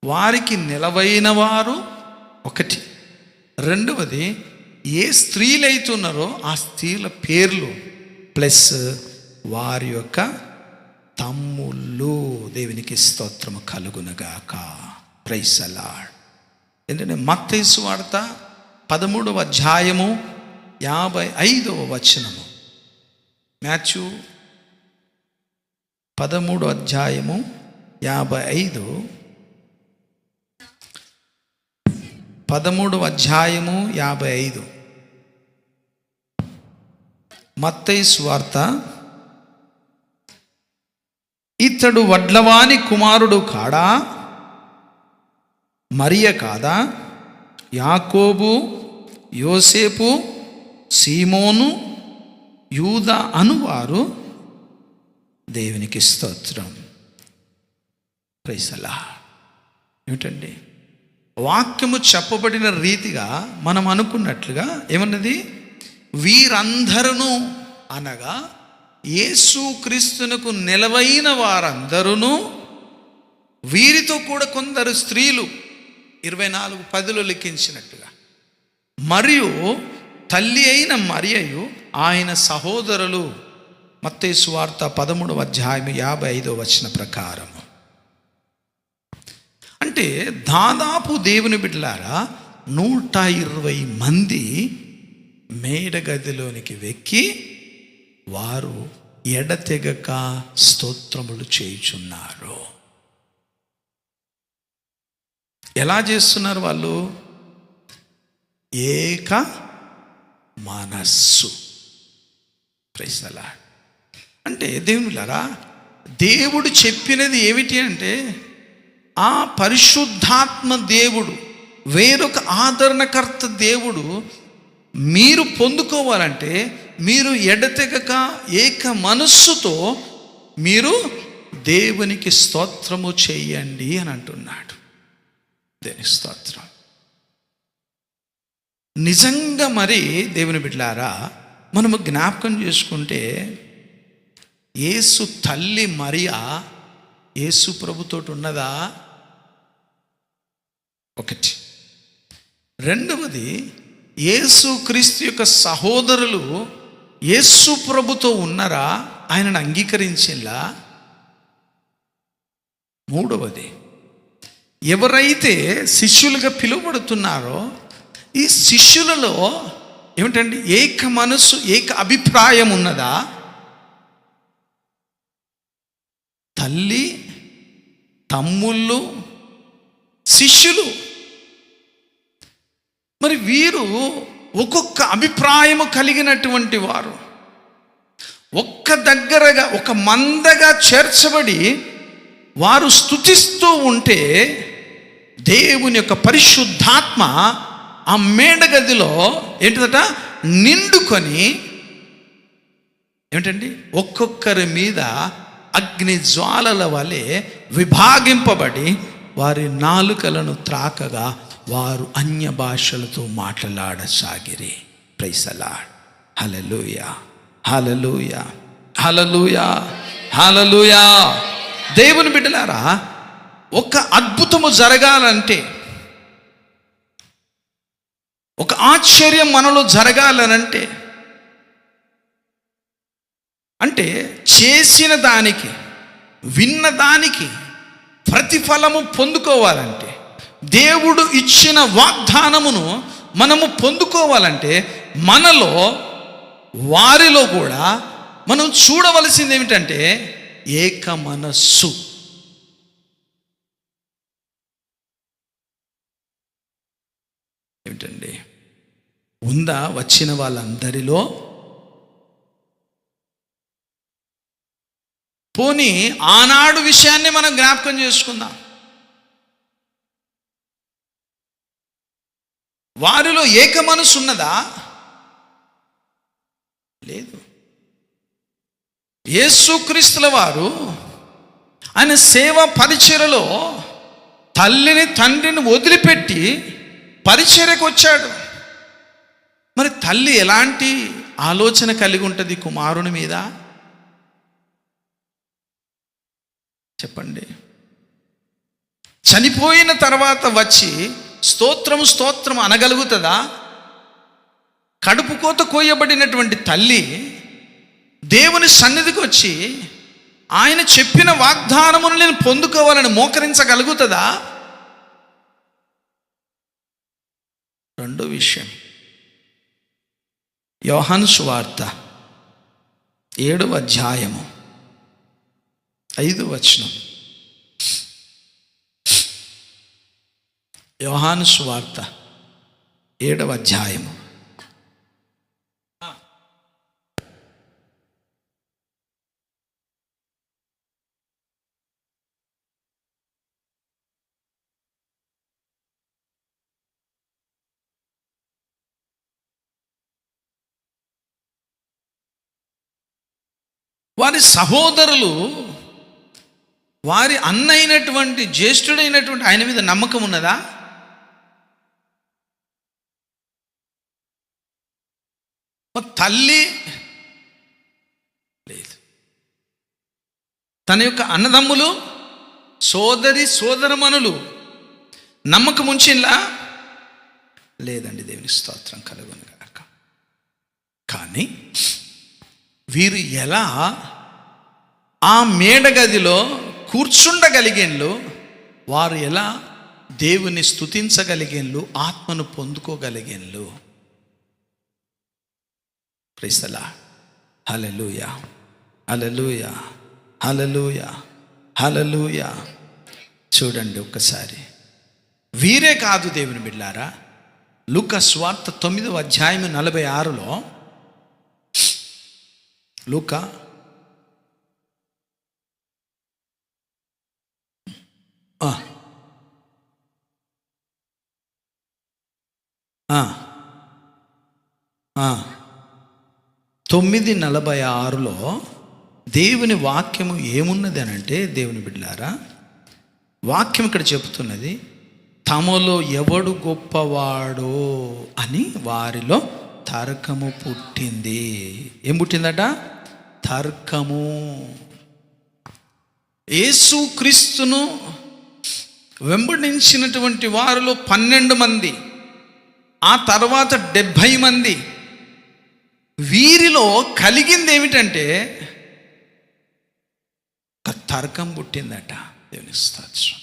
వారికి నిలవైన వారు ఒకటి, రెండవది ఏ స్త్రీలైతున్నారో ఆ స్త్రీల పేర్లు ప్లస్ వారి యొక్క తమ్ముళ్ళు. దేవునికి స్తోత్రము కలుగునగాక. Praise the lord. ఏంటంటే మత్తయి సువార్త 13వ అధ్యాయము 55వ వచనము, మాథ్యూ 13వ అధ్యాయము 55, 13వ అధ్యాయము 55. మత్తయి సువార్త. ఇతడు వడ్లవాని కుమారుడు కాడా? మరియ కాదా? యాకోబు, యోసేపు, సీమోను, యూదా అనువారు. దేవునికి స్తోత్రం. Praise the Lord. ఏమిటండి? వాక్యము చెప్పబడిన రీతిగా మనం అనుకున్నట్లుగా ఏమన్నది? వీరందరూ అనగా యేసు క్రీస్తునకు నిలవైన వారందరూ, వీరితో కూడా కొందరు స్త్రీలు 24:10 లెక్కించినట్టుగా, మరియు తల్లి అయిన మరియయు ఆయన సహోదరులు. మత్తయి సువార్త 13వ అధ్యాయం 55వ వచన ప్రకారము. అంటే దాదాపు దేవుని బిడ్డలారా 120 మంది మేడగదిలోనికి వెక్కి వారు ఎడతెగక స్తోత్రములు చేయుచున్నారు. ఎలా చేస్తున్నారు వాళ్ళు? ఏక మనస్సు. Praise the Lord. అంటే దేవునిలారా, దేవుడు చెప్పినది ఏమిటి అంటే, ఆ పరిశుద్ధాత్మ దేవుడు, వేరొక ఆదరణకర్త దేవుడు మీరు పొందుకోవాలంటే మీరు ఎడతెగక ఏక మనస్సుతో మీరు దేవునికి స్తోత్రము చేయండి అని అంటున్నాడు. దేవునికి స్తోత్రం. నిజంగా మరి దేవుని బిడ్డలారా, మనము జ్ఞాపకం చేసుకుంటే యేసు తల్లి మరియా యేసు ప్రభుతోటి ఉన్నదా? ఒకటి. రెండవది, యేసు క్రీస్తు యొక్క సహోదరులు యేసు ప్రభుతో ఉన్నారా? ఆయనను అంగీకరించేలా? మూడవది, ఎవరైతే శిష్యులుగా పిలువబడుతున్నారో ఈ శిష్యులలో ఏమిటండి? ఏక మనస్సు, ఏక అభిప్రాయం ఉన్నదా? తల్లి, తమ్ముళ్ళు, శిష్యులు, మరి వీరు ఒక్కొక్క అభిప్రాయము కలిగినటువంటి వారు ఒక్క దగ్గరగా ఒక మందగా చేర్చబడి వారు స్తుతిస్తూ ఉంటే దేవుని యొక్క పరిశుద్ధాత్మ ఆ మేడగదిలో ఏంటిదట? నిండుకొని ఏమిటండి? ఒక్కొక్కరి మీద అగ్ని జ్వాలల వలె విభాగింపబడి వారి నాలుకలను త్రాకగా వారు అన్య భాషలతో మాట్లాడసాగిరి. Praise the lord. Hallelujah, hallelujah, hallelujah, hallelujah. దేవుని బిడ్డలారా, ఒక అద్భుతము జరగాలంటే, ఒక ఆశ్చర్యం మనలో జరగాలనంటే అంటే చేసిన దానికి, విన్న దానికి ప్రతిఫలము పొందుకోవాలంటే, దేవుడు ఇచ్చిన వాగ్దానమును మనము పొందుకోవాలంటే, మనలో వారిలో కూడా మనం చూడవలసింది ఏమిటంటే ఏక మనస్సు. ఏమిటండి ఉందా వచ్చిన వాళ్ళందరిలో? పోనీ ఆనాడు విషయాన్ని మనం జ్ఞాపకం చేసుకుందాం. వారిలో ఏక మనసు ఉన్నదా? లేదు. యేసుక్రీస్తుల వారు ఆయన సేవ పరిచర్యలో తల్లిని తండ్రిని వదిలిపెట్టి పరిచర్యకు వచ్చాడు. మరి తల్లి ఎలాంటి ఆలోచన కలిగి ఉంటుంది కుమారుని మీద? చెప్పండి. చనిపోయిన తర్వాత వచ్చి స్తోత్రము స్తోత్రం అనగలుగుతుందా? కడుపు కోత కోయబడినటువంటి తల్లి దేవుని సన్నిధికి వచ్చి ఆయన చెప్పిన వాగ్దానమును నేను పొందుకోవాలని మోకరించగలుగుతుందా? రెండో విషయం, యోహాను సువార్త 7వ అధ్యాయము 5వ వచనం. యోహాను సువార్త 7వ అధ్యాయము. వారి సహోదరులు వారి అన్న అయినటువంటి జ్యేష్ఠుడైనటువంటి ఆయన మీద నమ్మకం ఉన్నదా? తల్లి లేదు. తన యొక్క అన్నదమ్ములు, సోదరి సోదరమణులు నమ్మకం ఉంచిలా? లేదండి. దేవుని స్తోత్రం కలుగును గాక. కానీ వీరు ఎలా ఆ మేడగదిలో కూర్చుండగలిగేళ్ళు, వారు ఎలా దేవుని స్తుతించగలిగేళ్ళు, ఆత్మను పొందుకోగలిగేళ్ళు. Praise the lord. Hallelujah, hallelujah, hallelujah, hallelujah. చూడండి ఒక్కసారి. వీరే కాదు దేవుని బిడ్డలారా, లూకా సువార్త 9వ అధ్యాయం 46లో లూకా ఆ 9:46లో దేవుని వాక్యము ఏమున్నది అని అంటే, దేవుని బిడ్డలారా, వాక్యం ఇక్కడ చెబుతున్నది, తమలో ఎవడు గొప్పవాడో అని వారిలో తర్కము పుట్టింది. ఏం పుట్టిందట? తర్కము. యేసుక్రీస్తును వెంబడించినటువంటి వారిలో 12 మంది, ఆ తర్వాత 70 మంది. వీరిలో కలిగింది ఏమిటంటే ఒక తర్కం పుట్టిందట. దేవుని స్తోత్రం.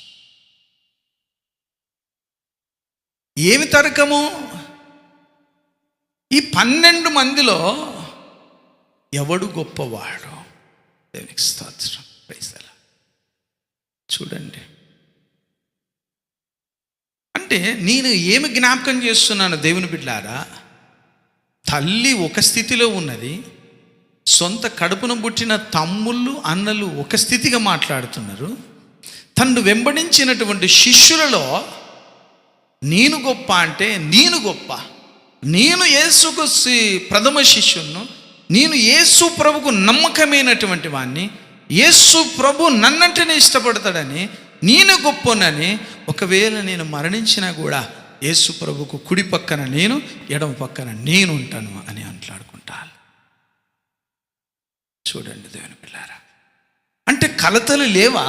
ఏమి తర్కము? ఈ 12 మందిలో ఎవడు గొప్పవాడు? దేవునికి స్తోత్రం. Praise the Lord. చూడండి, అంటే నేను ఏమి జ్ఞాపకం చేస్తున్నాను దేవుని బిడ్డలారా, తల్లి ఒక స్థితిలో ఉన్నది, సొంత కడుపున పుట్టిన తమ్ముళ్ళు అన్నలు ఒక స్థితిగా మాట్లాడుతున్నారు. తను వెంబడించినటువంటి శిష్యులలో నేను గొప్ప అంటే నేను గొప్ప, నేను యేసుకు ప్రథమ శిష్యును, నేను యేసు ప్రభుకు నమ్మకమైనటువంటి వాడిని, యేసు ప్రభు నన్నంటేనే ఇష్టపడతాడని, నేను గొప్పనని, ఒకవేళ నేను మరణించినా కూడా యేసు ప్రభుకు కుడి పక్కన నేను, ఎడమ పక్కన నేను ఉంటాను అని అంట్లాడుకుంటాను. చూడండి దేవుని పిల్లారా, అంటే కలతలు లేవా?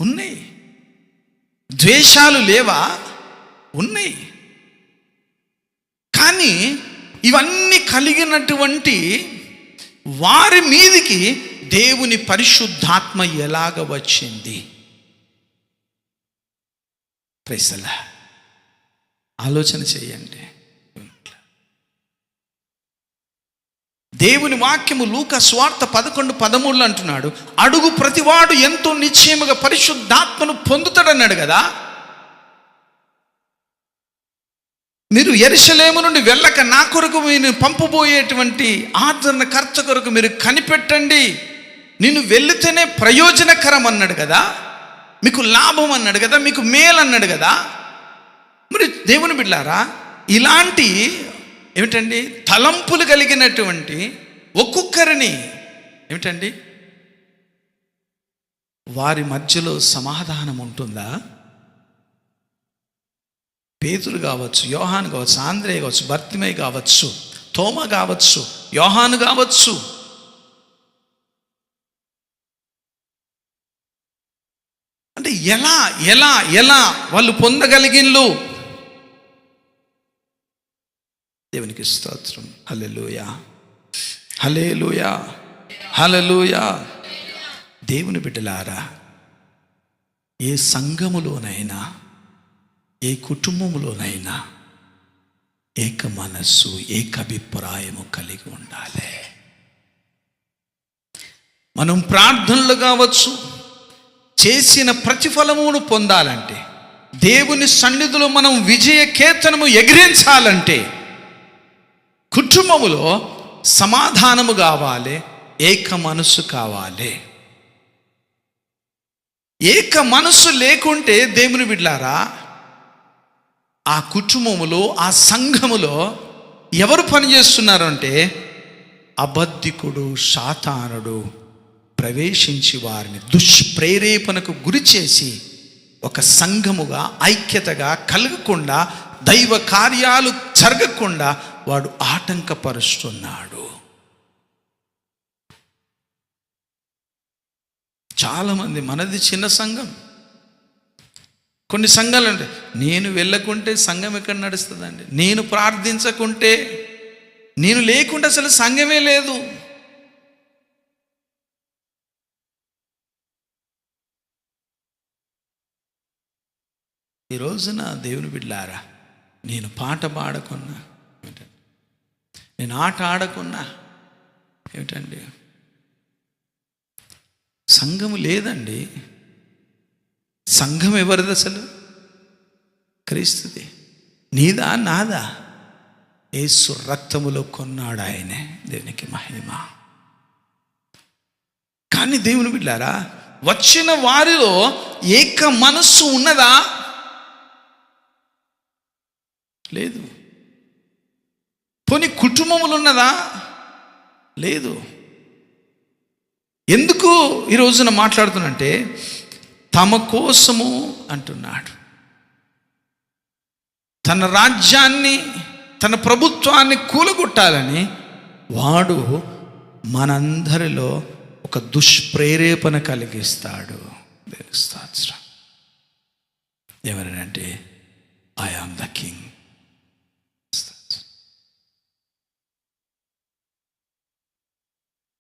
ఉన్నాయి. ద్వేషాలు లేవా? ఉన్నాయి. కానీ ఇవన్నీ కలిగినటువంటి వారి మీదికి దేవుని పరిశుద్ధాత్మ ఎలాగ వచ్చింది? Praise the Lord. ఆలోచన చేయండి. దేవుని వాక్యము లూకా సువార్త 11:13 అంటున్నాడు, అడుగు ప్రతివాడు ఎంతో నిశ్చయముగా పరిశుద్ధాత్మను పొందుతాడన్నాడు కదా. మీరు యెరూషలేము నుండి వెళ్ళక నా కొరకు మీరు పంపబోయేటువంటి ఆదరణకర్త కొరకు మీరు కనిపెట్టండి. నేను వెళితేనే ప్రయోజనకరం అన్నాడు కదా, మీకు లాభం అన్నాడు కదా, మీకు మేలు అన్నాడు కదా. మరి దేవుని బిడ్డలారా, ఇలాంటి ఏమిటండి తలంపులు కలిగినటువంటి ఒక్కొక్కరిని ఏమిటండి వారి మధ్యలో సమాధానం ఉంటుందా? పేతురు కావచ్చు, యోహాను కావచ్చు, ఆంద్రేయ కావచ్చు, బర్తిమై కావచ్చు, తోమ కావచ్చు, యోహాను కావచ్చు, అంటే ఎలా ఎలా ఎలా వాళ్ళు పొందగలిగిన్లు? దేవునికి స్తోత్రం. హల్లెలూయా, హల్లెలూయా, హల్లెలూయా. దేవుని బిడ్డలారా, ఏ సంఘములోనైనా ఏ కుటుంబంలోనైనా ఏక మనస్సు ఏకాభిప్రాయము కలిగి ఉండాలి. మనం ప్రార్థనలు కావచ్చు, చేసిన ప్రతిఫలమును పొందాలంటే, దేవుని సన్నిధిలో మనం విజయ కేతనము ఎగిరించాలంటే కుటుంబములో సమాధానము కావాలి, ఏక మనస్సు కావాలి. ఏక మనస్సు లేకుంటే దేవుని బిడ్డలారా, ఆ కుటుంబములో ఆ సంఘములో ఎవరు పనిచేస్తున్నారు అంటే అబద్ధికుడు సాతానుడు ప్రవేశించి వారిని దుష్ప్రేరేపణకు గురి చేసి ఒక సంఘముగా ఐక్యతగా కలగకుండా, దైవ కార్యాలు జరగకుండా వాడు ఆటంకపరుస్తున్నాడు. చాలామంది, మనది చిన్న సంఘం, కొన్ని సంఘాలు అంటే నేను వెళ్ళకుంటే సంఘం ఎక్కడ నడుస్తుందండి, నేను ప్రార్థించకుంటే, నేను లేకుంటే అసలు సంఘమే లేదు. ఈ రోజున దేవుని బిడ్డలారా, నేను పాట పాడకున్నా, నేను ఆట ఆడకున్నా ఏమిటండి సంఘము లేదండి. సంఘం ఎవరిది అసలు? క్రీస్తుది. నీదా నాదా? యేసు రక్తములో కొన్నాడు ఆయనే. దేవునికి మహిమ. కానీ దేవుని బిడ్డలారా, వచ్చిన వారిలో ఏక మనస్సు ఉన్నదా? లేదు. పోనీ కుటుంబములు ఉన్నదా? లేదు. ఎందుకు ఈ రోజున మాట్లాడుతున్నంటే, తమ కోసము అంటున్నాడు, తన రాజ్యాన్ని తన ప్రభుత్వాన్ని కూలగొట్టాలని వాడు మనందరిలో ఒక దుష్ప్రేరేపణ కలిగిస్తాడు. ఎవరంటే ఐ ఆమ్ ద కింగ్.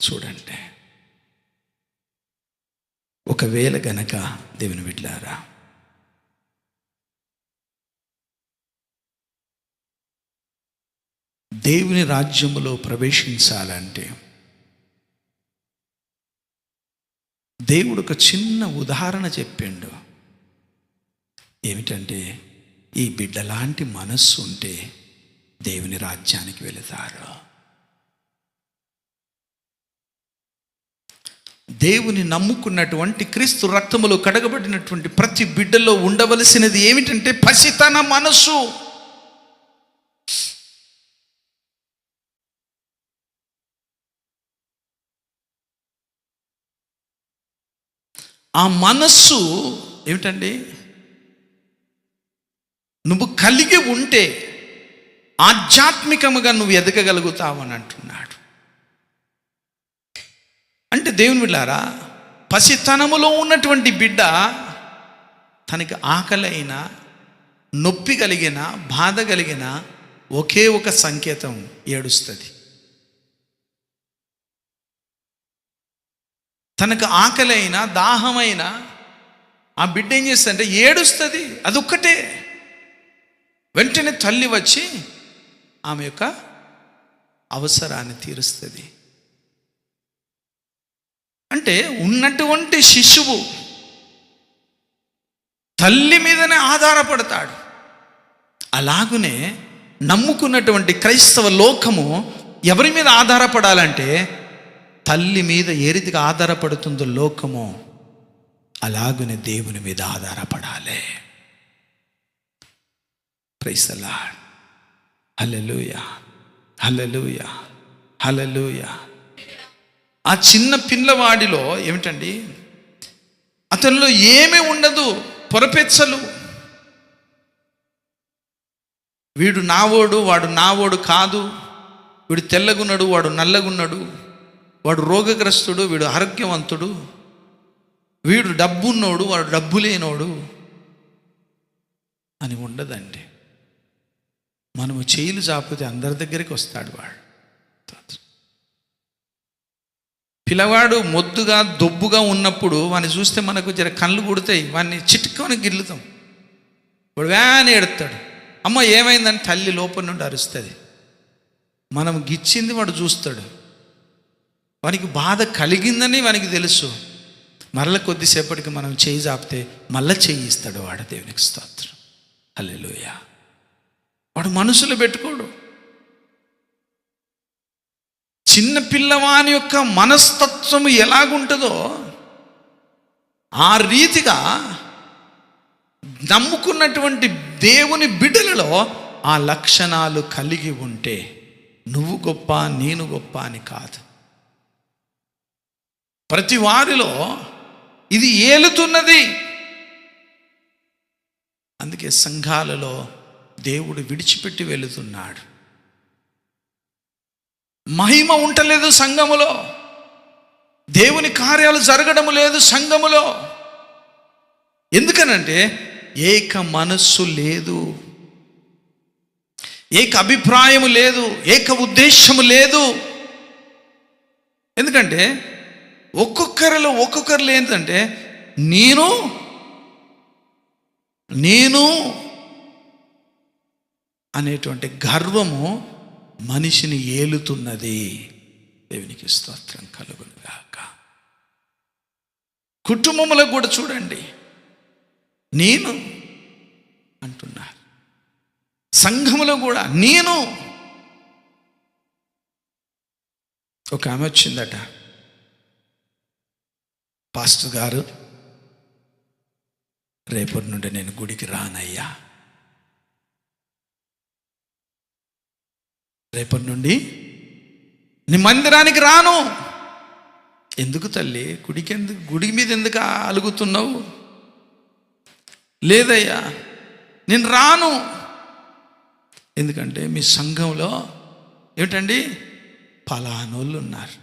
చూడండి, ఒకవేళ గనక దేవుని బిడ్డలారా, దేవుని రాజ్యములో ప్రవేశించాలంటే దేవుడు ఒక చిన్న ఉదాహరణ చెప్పిండు. ఏమిటంటే, ఈ బిడ్డలాంటి మనస్సు ఉంటే దేవుని రాజ్యానికి వెళతారు. దేవుని నమ్ముకున్నటువంటి, క్రీస్తు రక్తములో కడగబడినటువంటి ప్రతి బిడ్డలో ఉండవలసినది ఏమిటంటే పసితన మనస్సు. ఆ మనస్సు ఏమిటండి, నువ్వు కలిగి ఉంటే ఆధ్యాత్మికముగా నువ్వు ఎదగగలుగుతావని అంటున్నాడు. అంటే దేవుని బిడ్డలారా, పసితనములో ఉన్నటువంటి బిడ్డ తనకి ఆకలైన, నొప్పి కలిగిన, బాధ కలిగిన ఒకే ఒక సంకేతం, ఏడుస్తుంది. తనకు ఆకలి అయినా దాహమైనా ఆ బిడ్డ ఏం చేస్తుందంటే ఏడుస్తుంది. అదొక్కటే. వెంటనే తల్లి వచ్చి ఆమె యొక్క అవసరాన్ని తీరుస్తుంది. అంటే ఉన్నటువంటి శిశువు తల్లి మీదనే ఆధారపడతాడు. అలాగునే నమ్ముకున్నటువంటి క్రైస్తవ లోకము ఎవరి మీద ఆధారపడాలంటే తల్లి మీద ఏ రీతిగా ఆధారపడుతుందో లోకము అలాగునే దేవుని మీద ఆధారపడాలి. Praise the lord. Hallelujah, hallelujah, hallelujah. ఆ చిన్న పిల్లవాడిలో ఏమిటండి, అతనిలో ఏమీ ఉండదు, పొరపెచ్చలు. వీడు నావోడు, వాడు నావోడు కాదు, వీడు తెల్లగున్నాడు, వాడు నల్లగున్నాడు, వాడు రోగగ్రస్తుడు, వీడు ఆరోగ్యవంతుడు, వీడు డబ్బున్నోడు, వాడు డబ్బు లేనోడు అని ఉండదండి. మనము చేయిలు చాపితే అందరి దగ్గరికి వస్తాడు వాడు. పిల్లవాడు మొద్దుగా దొబ్బుగా ఉన్నప్పుడు వాడిని చూస్తే మనకు జర కళ్ళు కుడతాయి, వాడిని చిట్టుకొని గిల్లుతాం. వాడు వ్యాని ఎడతాడు, అమ్మ ఏమైందని తల్లి లోపల నుండి అరుస్తుంది. మనం గిచ్చింది వాడు చూస్తాడు, వానికి బాధ కలిగిందని వానికి తెలుసు. మరల కొద్దిసేపటికి మనం చేయి చాపితే మళ్ళీ చేయి ఇస్తాడు వాడు. దేవునికి స్తోత్రం, హల్లెలూయా. వాడు మనసులో పెట్టుకోడు. చిన్న పిల్లవాని యొక్క మనస్తత్వం ఎలాగుంటుందో ఆ రీతిగా నమ్ముకున్నటువంటి దేవుని బిడ్డలలో ఆ లక్షణాలు కలిగి ఉంటే నువ్వు గొప్ప, నేను గొప్ప అని కాదు. ప్రతి వారిలో ఇది ఏలుతున్నది. అందుకే సంఘాలలో దేవుడు విడిచిపెట్టి వెళుతున్నాడు. మహిమ ఉండలేదు సంఘములో, దేవుని కార్యాలు జరగడం లేదు సంఘములో. ఎందుకనంటే ఏక మనస్సు లేదు, ఏక అభిప్రాయము లేదు, ఏక ఉద్దేశము లేదు. ఎందుకంటే ఒక్కొక్కరిలో ఏంటంటే నేను అనేటువంటి గర్వము మనిషిని ఏలుతున్నది. దేవునికి స్తోత్రం కలుగును గాక. కుటుంబములో కూడా చూడండి, నేను అంటున్నారు. సంఘములో కూడా నేను. ఒక ఆమె వచ్చిందట, పాస్టర్ గారు రేపటి నుండి నేను గుడికి రానయ్యా, రేపటి నుండి నీ మందిరానికి రాను. ఎందుకు తల్లి, గుడి మీద ఎందుకు అలుగుతున్నావు? లేదయ్యా నేను రాను. ఎందుకంటే మీ సంఘంలో ఏమిటండి ఫలానోళ్ళు ఉన్నారు,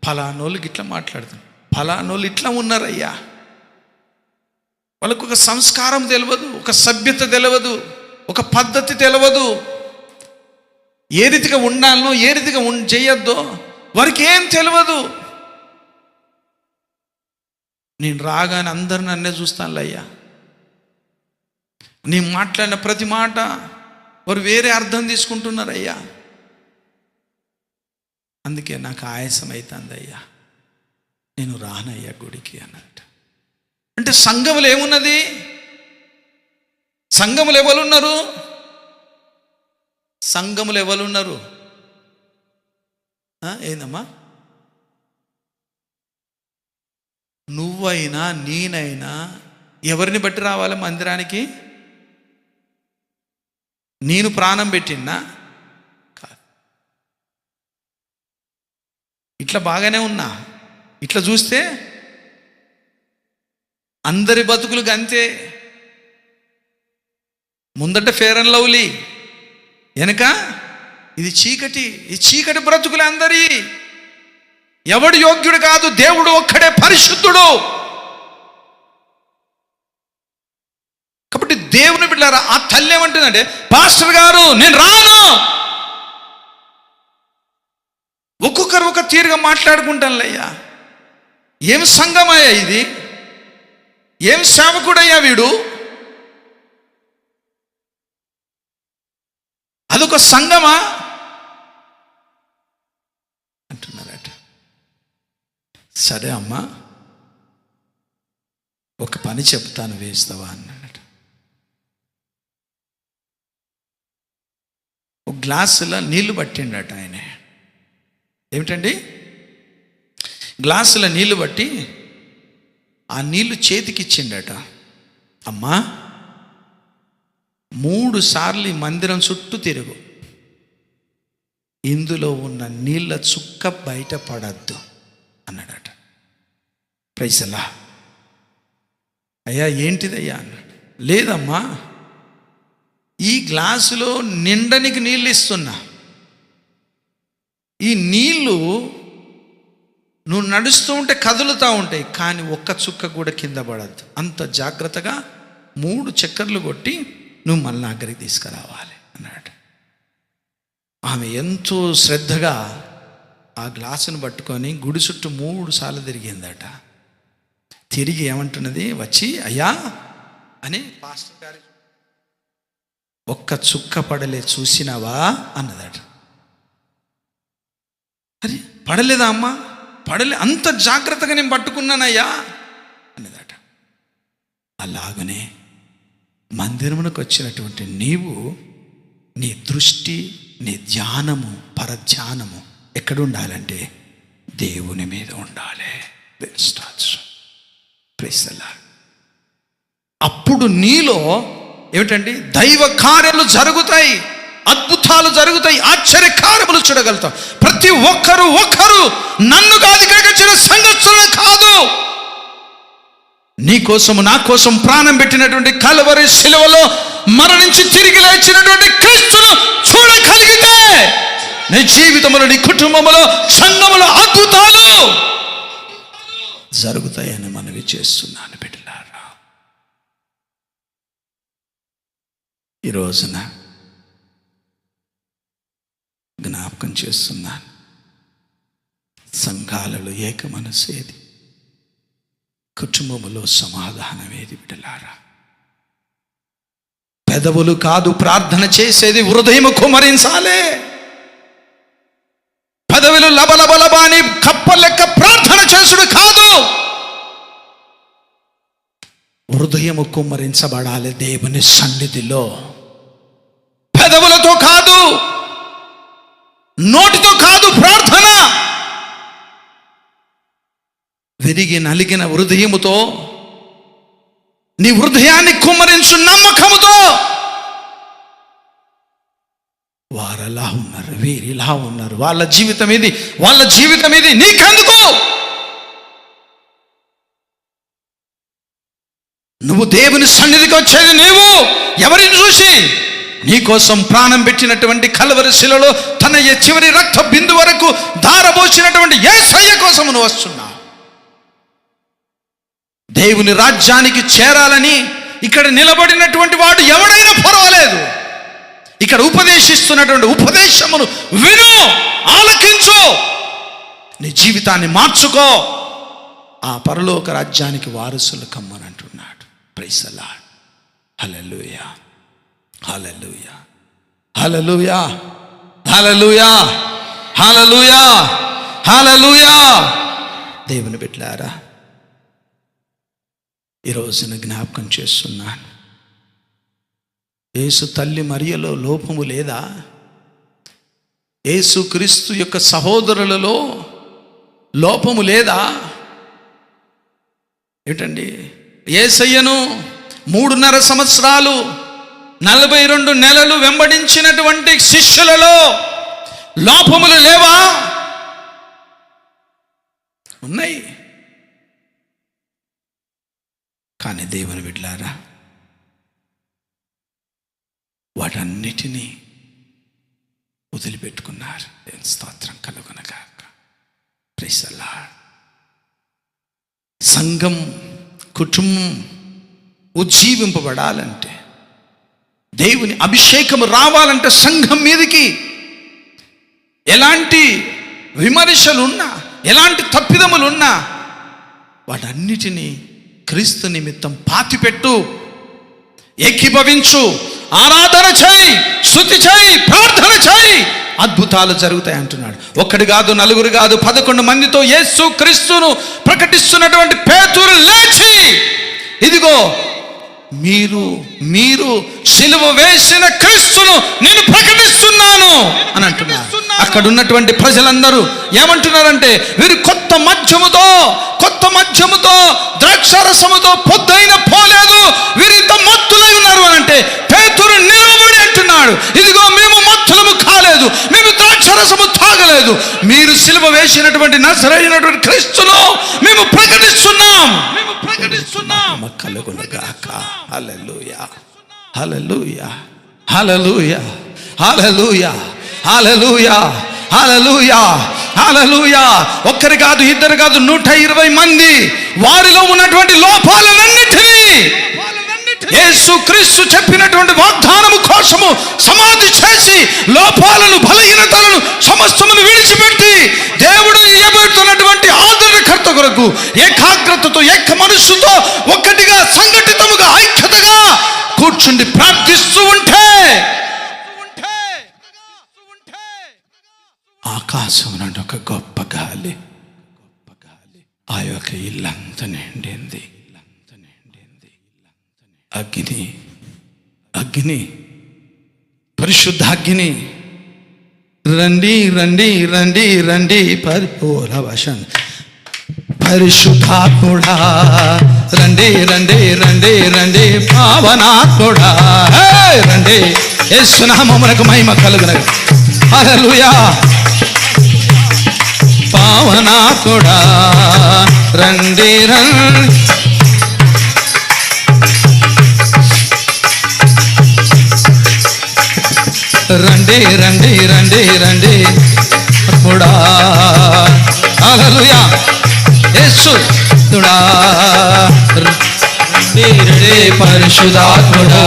ఫలానోళ్ళకి ఇట్లా మాట్లాడుతున్నారు, ఫలానోళ్ళు ఇట్లా ఉన్నారయ్యా. వాళ్ళకు ఒక సంస్కారం తెలియదు, ఒక సభ్యత తెలియదు, ఒక పద్ధతి తెలియదు. ఏ రీతిగా ఉండాలనో ఏ రీతిగా చేయొద్దో వారికి ఏం తెలియదు. నేను రాగానే అందరు నన్నే చూస్తానులే అయ్యా, నేను మాట్లాడిన ప్రతి మాట వారు వేరే అర్థం తీసుకుంటున్నారయ్యా, అందుకే నాకు ఆయాసం అవుతుంది అయ్యా, నేను రానయ్యా గుడికి అన్నట్టు. అంటే సంఘములు ఏమున్నది? సంఘములు ఎవరున్నారు? సంఘములు ఎవరున్నారు? ఏందమ్మా, నువ్వైనా నేనైనా ఎవరిని బట్టి రావాలి మందిరానికి? నేను ప్రాణం పెట్టినా కాదు. ఇట్లా బాగానే ఉన్నా, ఇట్లా చూస్తే అందరి బతుకులు గంతే. ముందట ఫేర్ అండ్ లవ్లీ, వెనక ఇది చీకటి. ఈ చీకటి బ్రతుకులు అందరి. ఎవడు యోగ్యుడు కాదు, దేవుడు ఒక్కడే పరిశుద్ధుడు. కాబట్టి దేవుని బిడ్డలారా, ఆ తల్లి ఏమంటుందంటే, పాస్టర్ గారు నేను రాను. ఒక్కొక్కరు ఒక తీరుగా మాట్లాడుకుంటానులయ్యా. ఏం సంఘమయ్యా ఇది? ఏం సేవకుడయ్యా వీడు? అదొక సంఘమా అంటున్నారట. సరే అమ్మా, ఒక పని చెప్తాను, వేస్తావా అన్నాడట. ఒక గ్లాసులో నీళ్లు పట్టిండట ఆయన. ఏమిటండి? గ్లాసులో నీళ్లు పట్టి ఆ నీళ్లు చేతికిచ్చిండట. అమ్మా, 3 సార్లు ఈ మందిరం చుట్టూ తిరుగు, ఇందులో ఉన్న నీళ్ళ చుక్క బయటపడద్దు అన్నాడట. ప్రైజ్ అలా. అయ్యా ఏంటిదయ్యా అన్నాడు. లేదమ్మా, ఈ గ్లాసులో నిండనికి నీళ్ళు ఇస్తున్నా, ఈ నీళ్ళు నువ్వు నడుస్తూ ఉంటే కదులుతూ ఉంటాయి, కానీ ఒక్క చుక్క కూడా కింద పడద్దు. అంత జాగ్రత్తగా 3 చక్కర్లు కొట్టి నువ్వు మళ్ళీ అక్కడికి తీసుకురావాలి అన్నాడు. ఆమె ఎంతో శ్రద్ధగా ఆ గ్లాసును పట్టుకొని గుడి చుట్టూ 3 సార్లు తిరిగిందట. తిరిగి ఏమంటున్నది, వచ్చి అయ్యా అని పాస్టర్ గారి, ఒక్క చుక్క పడలే, చూసినావా అన్నదట. అరే పడలేదా అమ్మా? పడలే, అంత జాగ్రత్తగా నేను పట్టుకున్నానయ్యా అన్నదట. అలాగనే మందిరమునకు వచ్చినటువంటి నీవు, నీ దృష్టి, నీ ధ్యానము, పరధ్యానము ఎక్కడ ఉండాలంటే దేవుని మీద ఉండాలి. అప్పుడు నీలో ఏమిటండి, దైవ కార్యాలు జరుగుతాయి, అద్భుతాలు జరుగుతాయి, ఆశ్చర్య కార్యములు చూడగలుగుతాం. ప్రతి ఒక్కరు నన్ను కాదు ఇక్కడికి వచ్చిన సంఘస్థులను కాదు, నీ కోసము నా కోసం ప్రాణం పెట్టినటువంటి కల్వరి శిలువలో మరణించి తిరిగి లేచినటువంటి క్రీస్తును చూడగలిగితే నీ జీవితంలో, నీ కుటుంబంలో, సంఘములో అద్భుతాలు జరుగుతాయని మనవి చేస్తున్నాను బిడ్డలారా. ఈ రోజున జ్ఞాపకం చేస్తున్నాను, సంఘాలలో ఏక మనసేది, కుటుంబములో సమాధానమేది బిడ్డలారా. పెదవులు కాదు ప్రార్థన చేసేది, హృదయము కుమ్మరించాలే. పెదవులు లబలబలబా అని కప్ప లెక్క ప్రార్థన చేసుడు కాదు, హృదయము కుమ్మరించబడాలి దేవుని సన్నిధిలో. పెదవులతో కాదు, నోటితో కాదు ప్రార్థన, విరిగి నలిగిన హృదయముతో, నీ హృదయాన్ని కుమ్మరించు నమ్మకముతో. వారలా ఉన్నారు, వీరిలా ఉన్నారు, వాళ్ళ జీవితం ఇది, వాళ్ళ జీవితం ఇది, నీకెందుకు? నువ్వు దేవుని సన్నిధికి వచ్చేది నీవు ఎవరిని చూసి? నీ కోసం ప్రాణం పెట్టినటువంటి కల్వరి శిలలో తన చివరి రక్త బిందు వరకు ధారపోసినటువంటి యేసయ్య కోసం నువ్వు వస్తున్నావు. దేవుని రాజ్యానికి చేరాలని ఇక్కడ నిలబడినటువంటి వాడు ఎవడైనా పర్వాలేదు, ఇక్కడ ఉపదేశిస్తున్నటువంటి ఉపదేశమును విను, ఆలకించు, నీ జీవితాన్ని మార్చుకో, ఆ పరలోక రాజ్యానికి వారసులు కమ్మని అంటున్నాడు. Praise the lord. Hallelujah, hallelujah, hallelujah, hallelujah, hallelujah, hallelujah. దేవుని బిడ్డలారా, ఈ రోజున జ్ఞాపకం చేస్తున్నాను, యేసు తల్లి మరియలో లోపము లేదా? యేసు క్రీస్తు యొక్క సహోదరులలో లోపము లేదా? ఏంటండి, యేసయ్యను 3.5 సంవత్సరాలు 42 నెలలు వెంబడించినటువంటి శిష్యులలో లోపములు లేవా? ఉన్నాయి. కానీ దేవుని బిడ్డలారా, వాటన్నిటినీ వదిలిపెట్టుకున్నారు. స్తోత్రం కలుగునగాక. Praise the lord. సంఘం, కుటుంబం ఉజ్జీవింపబడాలంటే, దేవుని అభిషేకము రావాలంటే, సంఘం మీదకి ఎలాంటి విమర్శలున్నా, ఎలాంటి తప్పిదములున్నా వాటన్నిటినీ క్రీస్తు నిమిత్తం పాతిపెట్టు, ఏకీభవించు, ఆరాధన చేయి, స్తుతి చేయి, ప్రార్థన చేయి, అద్భుతాలు జరుగుతాయి అంటున్నాడు. ఒక్కడు కాదు, నలుగురు కాదు, 11 మందితో యేసు క్రీస్తును ప్రకటిస్తున్నటువంటి పేతురు లేచి, ఇదిగో మీరు సిలువ వేసిన క్రీస్తును నేను ప్రకటిస్తున్నాను అని అంటున్నారు. అక్కడ ఉన్నటువంటి ప్రజలందరూ ఏమంటున్నారంటే, వీరు కొత్త మద్యముతో ద్రాక్షారసముతో పొద్దైన పోలేదు, వీరింత మత్తులై ఉన్నారు అని అంటే, పేతురు నిలబడి అంటున్నాడు, ఇదిగో మేము మత్తులము కాలేదు, మేము ద్రాక్షారసము తాగలేదు, మీరు సిలువ వేసినటువంటి నజరేయుడైనటువంటి క్రీస్తును మేము ప్రకటిస్తున్నాం. కలుగునుగాక. హల్లెలూయా, hallelujah, hallelujah, hallelujah, hallelujah, hallelujah, హల్లెలూయా. ఒక్కరు కాదు, ఇద్దరు కాదు, 120 మంది వారిలో ఉన్నటువంటి లోపాలన్నిటినీ యేసు క్రీస్తు చెప్పినటువంటి వాగ్దానము కోసము సమాధి చేసి, లోపాలను, బలహీనతలను సమస్తమును విడిచిపెట్టి, దేవుడు ఇవ్వబడుతున్నటువంటి ఆదరణకర్త కొరకు ఏకాగ్రతతో, ఏక మనస్సుతో, ఒక్కటిగా, సంఘటితముగా, ఐక్యతగా కూర్చుండి ప్రార్థిస్తూ ఉంటే ఆకాశం నుండి ఒక గొప్ప గాలి ఆ యొక్క ఇల్లంతా నిండింది. అగ్ని, పరిశుద్ధ అగ్ని. రండి రండి రండి రండి పరిశుద్ధాత్ముడా, రండి రండి రండి రండి పావనాత్ముడా, రండి. యేసు నామమునకు మహిమ కలుగునగా. హల్లెలూయా. పావనాత్ముడా రండి రండి, రండి రండి రండి రండి కూడా. హల్లెలూయా. యేసుడా రండి రండి పరిశుద్ధాత్ముడా,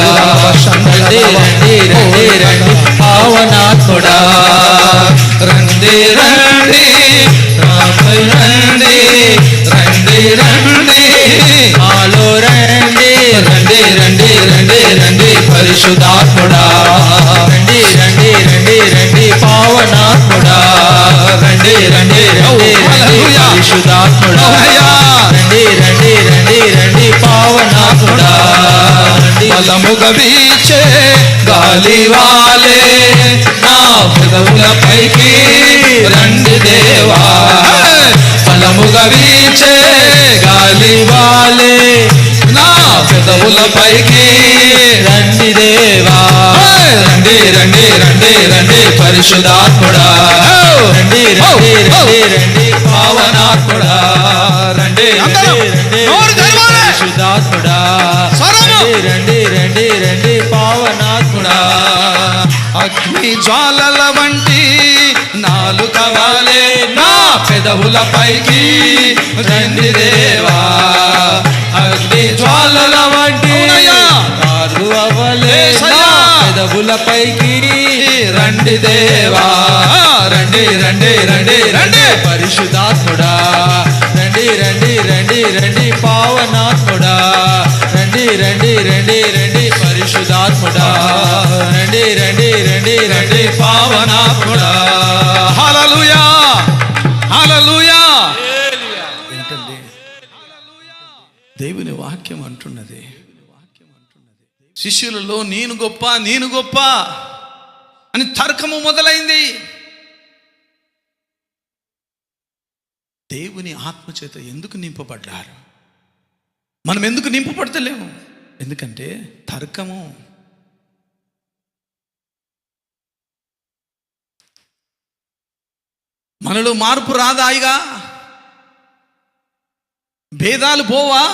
రండి రండి రండి రండి పావనాత్ముడా, రండి రండి రండి రండి రండి మాలో రండి, రండి రండి రండి రండి పరిశుద్ధాత్ముడా, రండి రండి రండి రండి పావనాత్ముడా, రండి రండి రండి రండి పరిశుద్ధాత్ముడా, రండి రండి రండి రండి పావనాత్ముడా, బలముగా వీచే గాలివాలే నా పెదవులపైకి రండి దేవా, బలముగా వీచే గాలివాలే నా పెదవులపైకి రండి దేవా, రండి రండి రండి రండి పరిశుద్ధాత్ముడా, రండి రండి రండి రండి పావనాత్ముడా, రండి రండి రండి పరిశుద్ధాత్ముడా, రండి రండి రండి పావనాత్ముడా. అగ్ని జ్వాలల వంటి నాలుక వాలే నా పెదవులపైకి రండి దేవా, అగ్ని జ్వాలల వంటి నాలుక వాలే నా పెదవులపైకి రండి దేవా, రండి రండి రండి రండి పరిశుద్ధాత్ముడా, రండి రండి రండి రండి పావనాత్ముడా, రండి రండి రండి రండి పరిశుద్ధాత్ముడా, రండి రండి రండి రండి పావనాత్ముడా. హల్లెలూయా, హల్లెలూయా. ఏంటండి దేవుని వాక్యం అంటున్నది, శిష్యులలో నేను గొప్ప అని తర్కము మొదలైంది. దేవుని ఆత్మచేత ఎందుకు నింపబడ్డారు? మనం ఎందుకు నింపబడతలేము? ఎందుకంటే తర్కము. మనలో మార్పు రాదాయిగా, భేదాలు పోవా,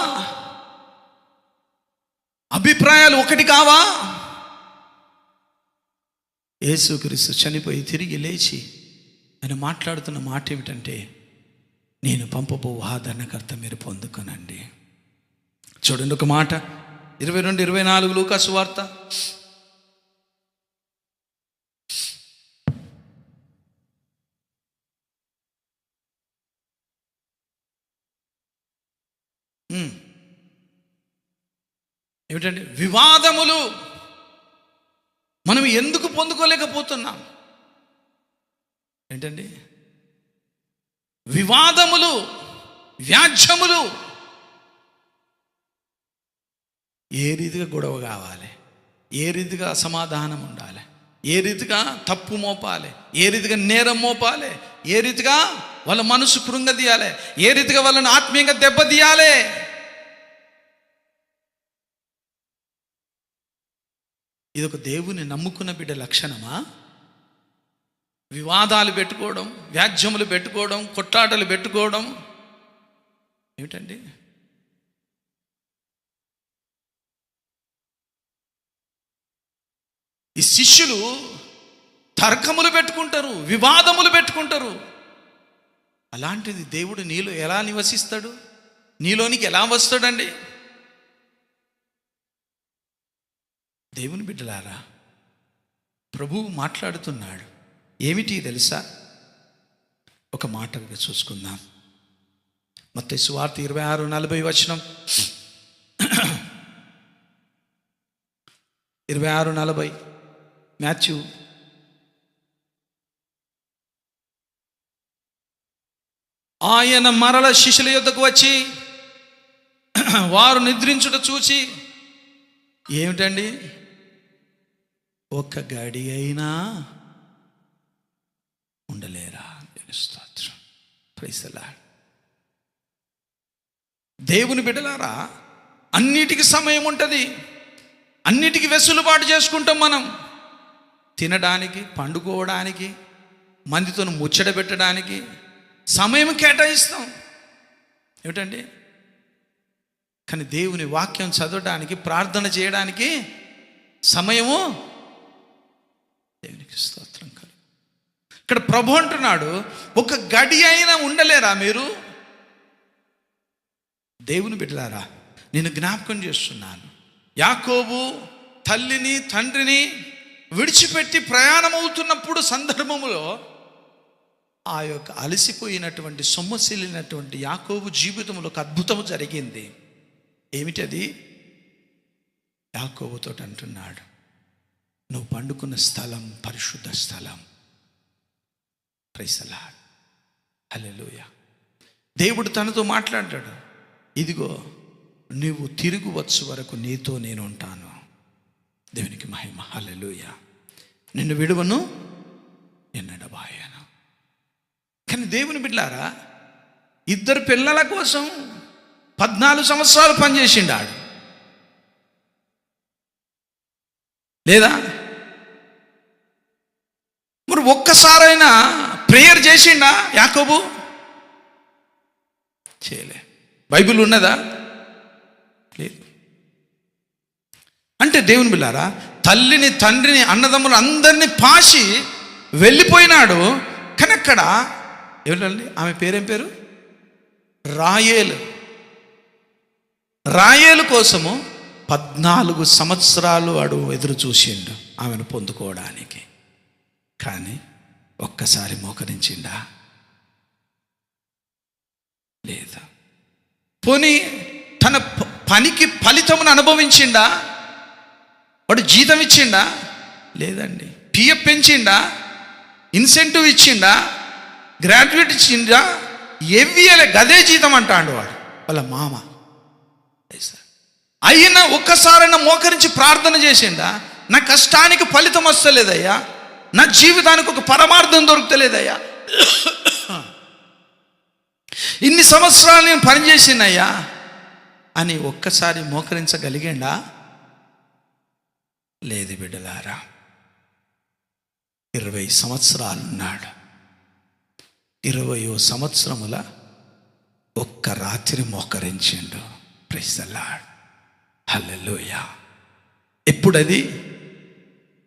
అభిప్రాయాలు ఒకటి కావా? యేసుక్రీస్తు చనిపోయి తిరిగి లేచి ఆయన మాట్లాడుతున్న మాట ఏమిటంటే, నేను పంపబో ఆదరణకర్త మీరు పొందుకొనండి. చూడండి ఒక మాట, 22-24 లూకా సువార్త. ఏమిటండి? వివాదములు మనం ఎందుకు పొందుకోలేకపోతున్నాం? ఏంటండి? వివాదములు, వ్యాజ్యములు. ఏ రీతిగా గొడవ కావాలి, ఏ రీతిగా అసమాధానం ఉండాలి, ఏ రీతిగా తప్పు మోపాలి, ఏ రీతిగా నేరం మోపాలి, ఏ రీతిగా వాళ్ళ మనసు కృంగదీయాలి, ఏ రీతిగా వాళ్ళని ఆత్మీయంగా దెబ్బతీయాలి. ఇది ఒక దేవుని నమ్ముకున్న బిడ్డ లక్షణమా? వివాదాలు పెట్టుకోవడం, వ్యాజ్యములు పెట్టుకోవడం, కొట్లాటలు పెట్టుకోవడం ఏమిటండి? ఈ శిష్యులు తర్కములు పెట్టుకుంటారు, వివాదములు పెట్టుకుంటారు. అలాంటిది దేవుడు నీలో ఎలా నివసిస్తాడు? నీలోనికి ఎలా వస్తాడండి? దేవుని బిడ్డలారా, ప్రభువు మాట్లాడుతున్నాడు. ఏమిటి తెలుసా? ఒక మాటగా చూసుకుందాం. మత్తయి సువార్త 26:40 26:40 మాథ్యూ. ఆయన మరల శిష్యుల యొద్దకు వచ్చి వారు నిద్రించుట చూచి, ఏమిటండి? ఒక్క గడి అయినా ఉండలేరా? స్తోత్రం, ప్రైజ్ ది లార్డ్. దేవుని బిడ్డలారా, అన్నిటికీ సమయం ఉంటుంది, అన్నిటికీ వెసులుబాటు చేసుకుంటాం. మనం తినడానికి, పండుకోవడానికి, మందితో ముచ్చట పెట్టడానికి సమయం కేటాయిస్తాం. ఏమిటండి? కానీ దేవుని వాక్యం చదవడానికి, ప్రార్థన చేయడానికి సమయము దేవునికి స్తోత్రం కలుగు. ఇక్కడ ప్రభు అంటున్నాడు, ఒక గడి అయినా ఉండలేరా మీరు? దేవుని బిడ్డలారా, నేను జ్ఞాపకం చేస్తున్నాను. యాకోబు తల్లిని తండ్రిని విడిచిపెట్టి ప్రయాణం అవుతున్నప్పుడు సందర్భములో ఆ యొక్క అలసిపోయినటువంటి, సొమ్మసిల్లినటువంటి యాకోబు జీవితంలో ఒక అద్భుతము జరిగింది. ఏమిటది? యాకోబుతో అంటున్నాడు, నువ్వు పండుకున్న స్థలం పరిశుద్ధ స్థలం. ప్రైజ్ ది లార్డ్, హల్లెలూయా. దేవుడు తనతో మాట్లాడాడు, ఇదిగో నువ్వు తిరిగి వచ్చు వరకు నీతో నేను ఉంటాను. దేవునికి మహిమ, హల్లెలూయా. నిన్ను విడువను, ఎన్నడబాయను. కానీ దేవుని బిడ్డలారా, ఇద్దరు పిల్లల కోసం 14 సంవత్సరాలు పనిచేసిండాడు లేదా? మరి ఒక్కసారైనా ప్రేయర్ చేసిండా యాకోబు? చేయలే. బైబిల్ ఉన్నదా? లేదు. అంటే దేవుని బిడ్డలారా, తల్లిని తండ్రిని అన్నదమ్ములు అందరినీ పాసి వెళ్ళిపోయినాడు. కానీ అక్కడ ఏమిటండి, ఆమె పేరేం పేరు? రాయేలు. రాయేలు కోసము 14 సంవత్సరాలు వాడు ఎదురు చూసిండు ఆమెను పొందుకోవడానికి. కానీ ఒక్కసారి మోకరించిండా? లేదా. పోనీ తన పనికి ఫలితమును అనుభవించిండా? వాడు జీతం ఇచ్చిండా? లేదండి. పిఎఫ్ పెంచిండా? ఇన్సెంటివ్ ఇచ్చిండా? గ్రాడ్యుయేట్ ఇచ్చిండా? ఎవ్వియలే, గదే జీతం అంటాడు వాడు, వాళ్ళ మామ. అయినా ఒక్కసారైనా మోకరించి ప్రార్థన చేసిండా? నా కష్టానికి ఫలితం వస్తలేదయ్యా, నా జీవితానికి ఒక పరమార్థం దొరుకుతలేదయ్యా, ఇన్ని సంవత్సరాలు నేను పనిచేసినయ్యా అని ఒక్కసారి మోకరించగలిగిండా? లేదు బిడ్డలారా. 20 సంవత్సరాలు ఉన్నాడు. 20వ సంవత్సరముల ఒక్క రాత్రి మోకరించిండు. ప్రైజ్ ది లార్డ్, హల్లెలూయా. ఎప్పుడది?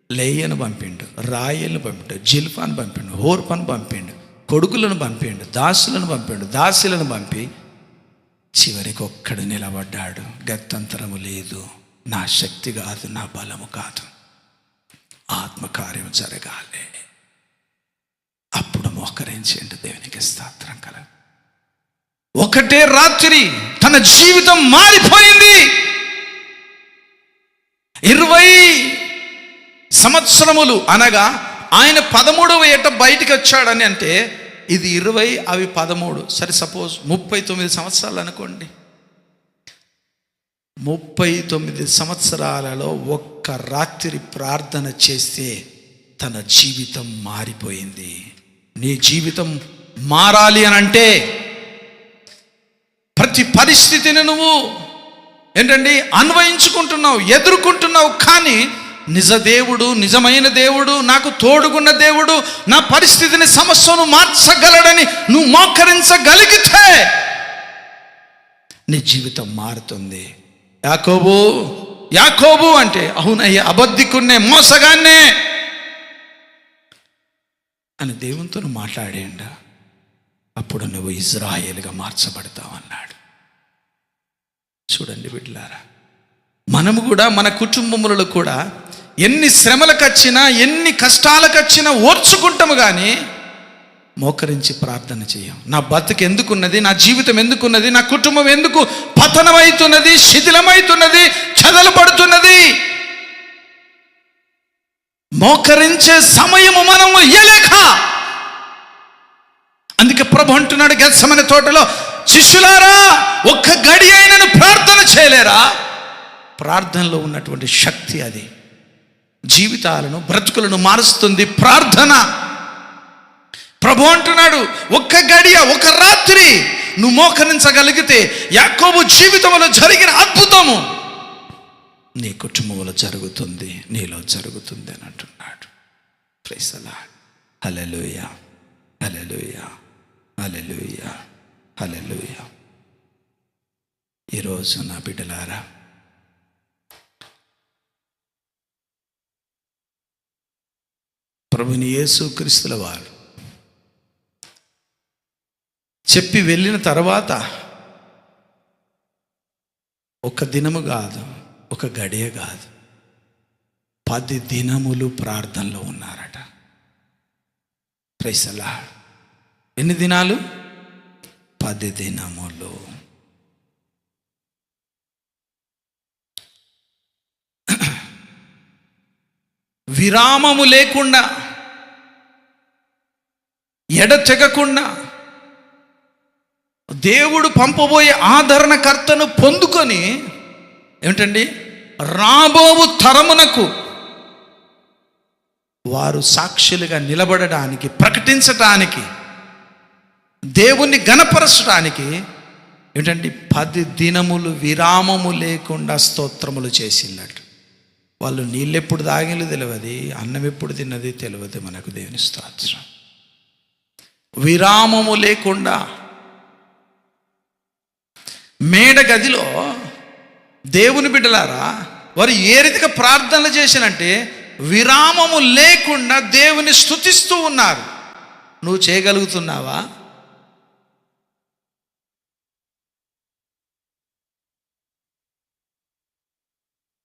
లేయను పంపిండు, రాయలను పంపిండు, జిల్ఫాను పంపిండు, హోర్పను పంపిండు, కొడుకులను పంపిండు, దాసులను పంపిండు, దాసులను పంపి చివరికి ఒక్కడు నిలబడ్డాడు. గత్యంతరము లేదు, నా శక్తి కాదు, నా బలము కాదు, ఆత్మకార్యం జరగాలి. అప్పుడు మోకరించండి. దేవునికి స్తోత్రం కల. ఒకటే రాత్రి తన తన జీవితం మారిపోయింది. 20 సంవత్సరములు అనగా ఆయన 13వ ఏట బయటికి వచ్చాడని అంటే ఇది 20, అవి 13, సరే సపోజ్ 39 సంవత్సరాలు అనుకోండి. 39 సంవత్సరాలలో ఒక్క రాత్రి ప్రార్థన చేస్తే తన జీవితం మారిపోయింది. నీ జీవితం మారాలి అని అంటే ప్రతి పరిస్థితిని నువ్వు ఏంటండి అన్వయించుకుంటున్నావు, ఎదుర్కొంటున్నావు. కానీ నిజ దేవుడు, నిజమైన దేవుడు, నాకు తోడుగున్న దేవుడు నా పరిస్థితిని, సమస్యను మార్చగలడని నువ్వు మోకరించగలిగితే నీ జీవితం మారుతుంది. యాకోబు అంటే అవునయ్యా, అబద్ధికున్నే, మోసగాన్నే అని దేవునితో మాట్లాడేండ. అప్పుడు నువ్వు ఇజ్రాయేలుగా మార్చబడతావు అన్నాడు. చూడండి బిడ్డలారా, మనము కూడా మన కుటుంబములలో కూడా ఎన్ని శ్రమలకు వచ్చినా, ఎన్ని కష్టాలకు వచ్చినా ఓర్చుకుంటాము, కానీ మోకరించి ప్రార్థన చేయం. నా బతుకు ఎందుకున్నది, నా జీవితం ఎందుకున్నది, నా కుటుంబం ఎందుకు పతనమవుతున్నది, శిథిలమవుతున్నది, చెదలుపడుతున్నది, మోకరించే సమయము మనము ఇయ్యలేక. అందుకే ప్రభు అంటున్నాడు గెత్సెమనే తోటలో, శిష్యులారా ఒక్క గడి అయినను ప్రార్థన చేయలేరా? ప్రార్థనలో ఉన్నటువంటి శక్తి అది జీవితాలను, బ్రతుకులను మారుస్తుంది ప్రార్థన. ప్రభు అంటున్నాడు ఒక్క గడియ, ఒక రాత్రి నువ్వు మోకరించగలిగితే యాకోబు జీవితంలో జరిగిన అద్భుతము నీ కుటుంబంలో జరుగుతుంది, నీలో జరుగుతుంది అని అంటున్నాడు. Praise the lord. Hallelujah, hallelujah, hallelujah, hallelujah. ఈరోజు నా బిడ్డలారా, ప్రభుని యేసుక్రీస్తుల వారు చెప్పి వెళ్ళిన తర్వాత ఒక దినము కాదు, ఒక గడియ కాదు, 10 దినములు ప్రార్థనలో ఉన్నారట. Praise the Lord. ఎన్ని దినాలు? 10 దినములు. విరామము లేకుండా, ఎడతెగకుండా దేవుడు పంపబోయే ఆదరణకర్తను పొందుకొని ఏమిటండి, రాబోవు తరమునకు వారు సాక్షులుగా నిలబడడానికి, ప్రకటించటానికి, దేవుణ్ణి గణపరచడానికి ఏంటండి 10 దినములు విరామము లేకుండా స్తోత్రములు చేసినట్టు. వాళ్ళు నీళ్ళు ఎప్పుడు తాగినది తెలియదు, అన్నం ఎప్పుడు తిన్నది తెలియదు మనకు. దేవుని స్తోత్రం. విరామము లేకుండా మేడ గదిలో దేవుని బిడ్డలారా వారు ఏ రీతిగా ప్రార్థనలు చేసినంటే విరామము లేకుండా దేవుని స్తుతిస్తూ ఉన్నారు. నువ్వు చేయగలుగుతున్నావా?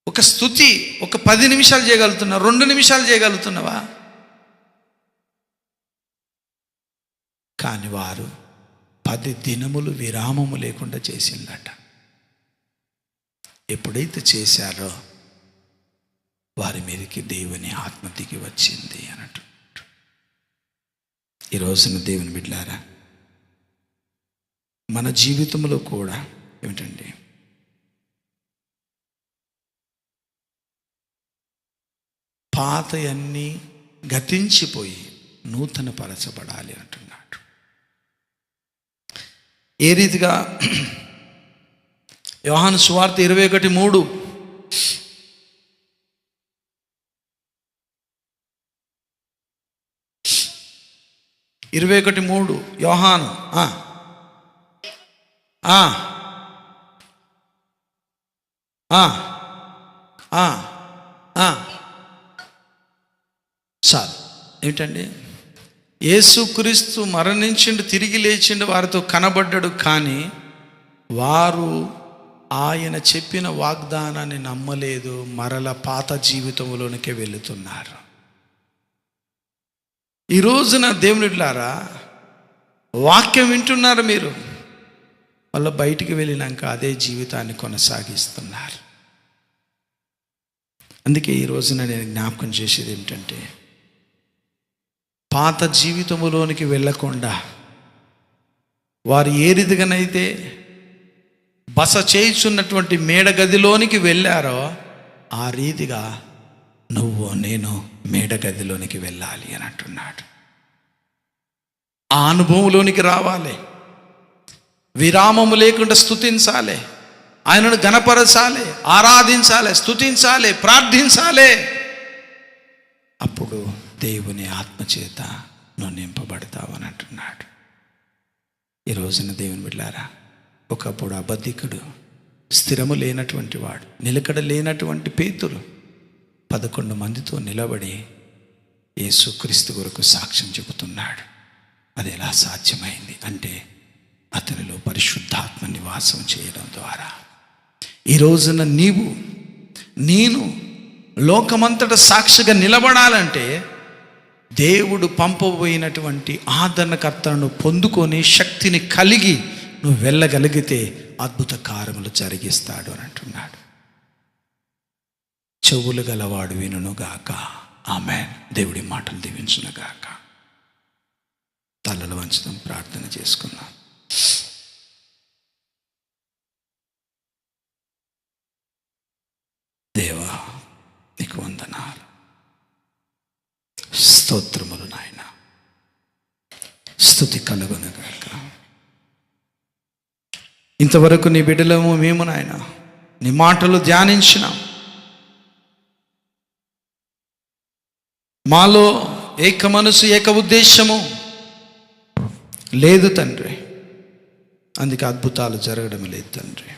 ఒక స్తుతి ఒక 10 నిమిషాలు చేయగలుగుతున్నావా? 2 నిమిషాలు చేయగలుగుతున్నావా? కానీ వారు 10 దినములు విరామము లేకుండా చేసిందట. ఎప్పుడైతే చేశారో వారి మీదకి దేవుని ఆత్మ దిగి వచ్చింది అన్నట్టు. ఈ రోజున దేవుని బిడ్డలారా, మన జీవితంలో కూడా ఏమిటండి, పాతయన్నీ గతించిపోయి నూతన పరచబడాలి అంటున్నాడు. ఏ రీతిగా? యోహాను సువార్త 21:3 21:3 యోహాను సార్ ఏంటండి, యేసుక్రీస్తు మరణించిండు, తిరిగి లేచిండు, వారితో కనబడ్డాడు. కానీ వారు ఆయన చెప్పిన వాగ్దానాన్ని నమ్మలేదు, మరల పాత జీవితంలోనికే వెళుతున్నారు. ఈ రోజున దేవునిలారా వాక్యం వింటున్నారు మీరు, వాళ్ళు బయటికి వెళ్ళినాక అదే జీవితాన్ని కొనసాగిస్తున్నారు. అందుకే ఈ రోజున నేను జ్ఞాపకం చేసేది ఏమిటంటే, పాత జీవితములోనికి వెళ్ళకుండా వారు ఏ రీతిగానైతే బస చేయుచున్నటువంటి మేడగదిలోనికి వెళ్ళారో ఆ రీతిగా నువ్వు నేను మేడగదిలోనికి వెళ్ళాలి అని అంటున్నాడు. ఆ అనుభవంలోనికి రావాలి. విరామము లేకుండా స్తుతించాలి, ఆయనను ఘనపరచాలి, ఆరాధించాలి, స్తుతించాలి, ప్రార్థించాలి. అప్పుడు దేవుని ఆత్మచేత నువ్వు నింపబడతావని అంటున్నాడు. ఈ రోజున దేవుని బిడ్డలారా, ఒకప్పుడు అబద్ధికుడు, స్థిరము లేనటువంటి వాడు, నిలకడ లేనటువంటి పేతురు 11 మందితో నిలబడి యేసుక్రీస్తు కొరకు సాక్ష్యం చెబుతున్నాడు. అది ఎలా సాధ్యమైంది అంటే అతనిలో పరిశుద్ధాత్మ నివాసం చేయడం ద్వారా. ఈ రోజున నీవు నేను లోకమంతట సాక్షిగా నిలబడాలంటే దేవుడు పంపబోయినటువంటి ఆదరణకర్తను పొందుకొని శక్తిని కలిగి నువ్వు వెళ్ళగలిగితే అద్భుత కార్యములు జరిగిస్తాడు అని అంటున్నాడు. చెవులు గలవాడు వినుగాక. ఆమేన్. దేవుడి మాటలు దీవించునుగాక. తలలు వంచుదాం, ప్రార్థన చేసుకుందాం. దేవా, నీకు వందనాలు, స్తోత్రములు నాయన. స్తుతి కలుగునుగాక. ఇంతవరకు నీ బిడ్డలము మేము నాయన నీ మాటలు ధ్యానించినాం. మాలో ఏక మనసు ఏక ఉద్దేశము లేదు తండ్రి. అందుకే అద్భుతాలు జరగడం లేదు తండ్రి.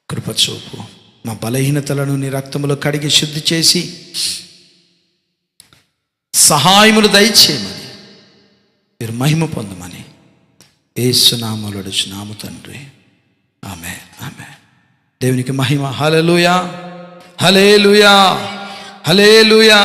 కృపచూపు. మా బలహీనతలను నీ రక్తములో కడిగి శుద్ధి చేసి సహాయములు దయచేయమని, మీరు మహిమ పొందమని యేసు నామములో అడుగుచున్నాము తండ్రి. ఆమేన్, ఆమేన్. దేవునికి మహిమ. హల్లెలూయా, హల్లెలూయా, హల్లెలూయా.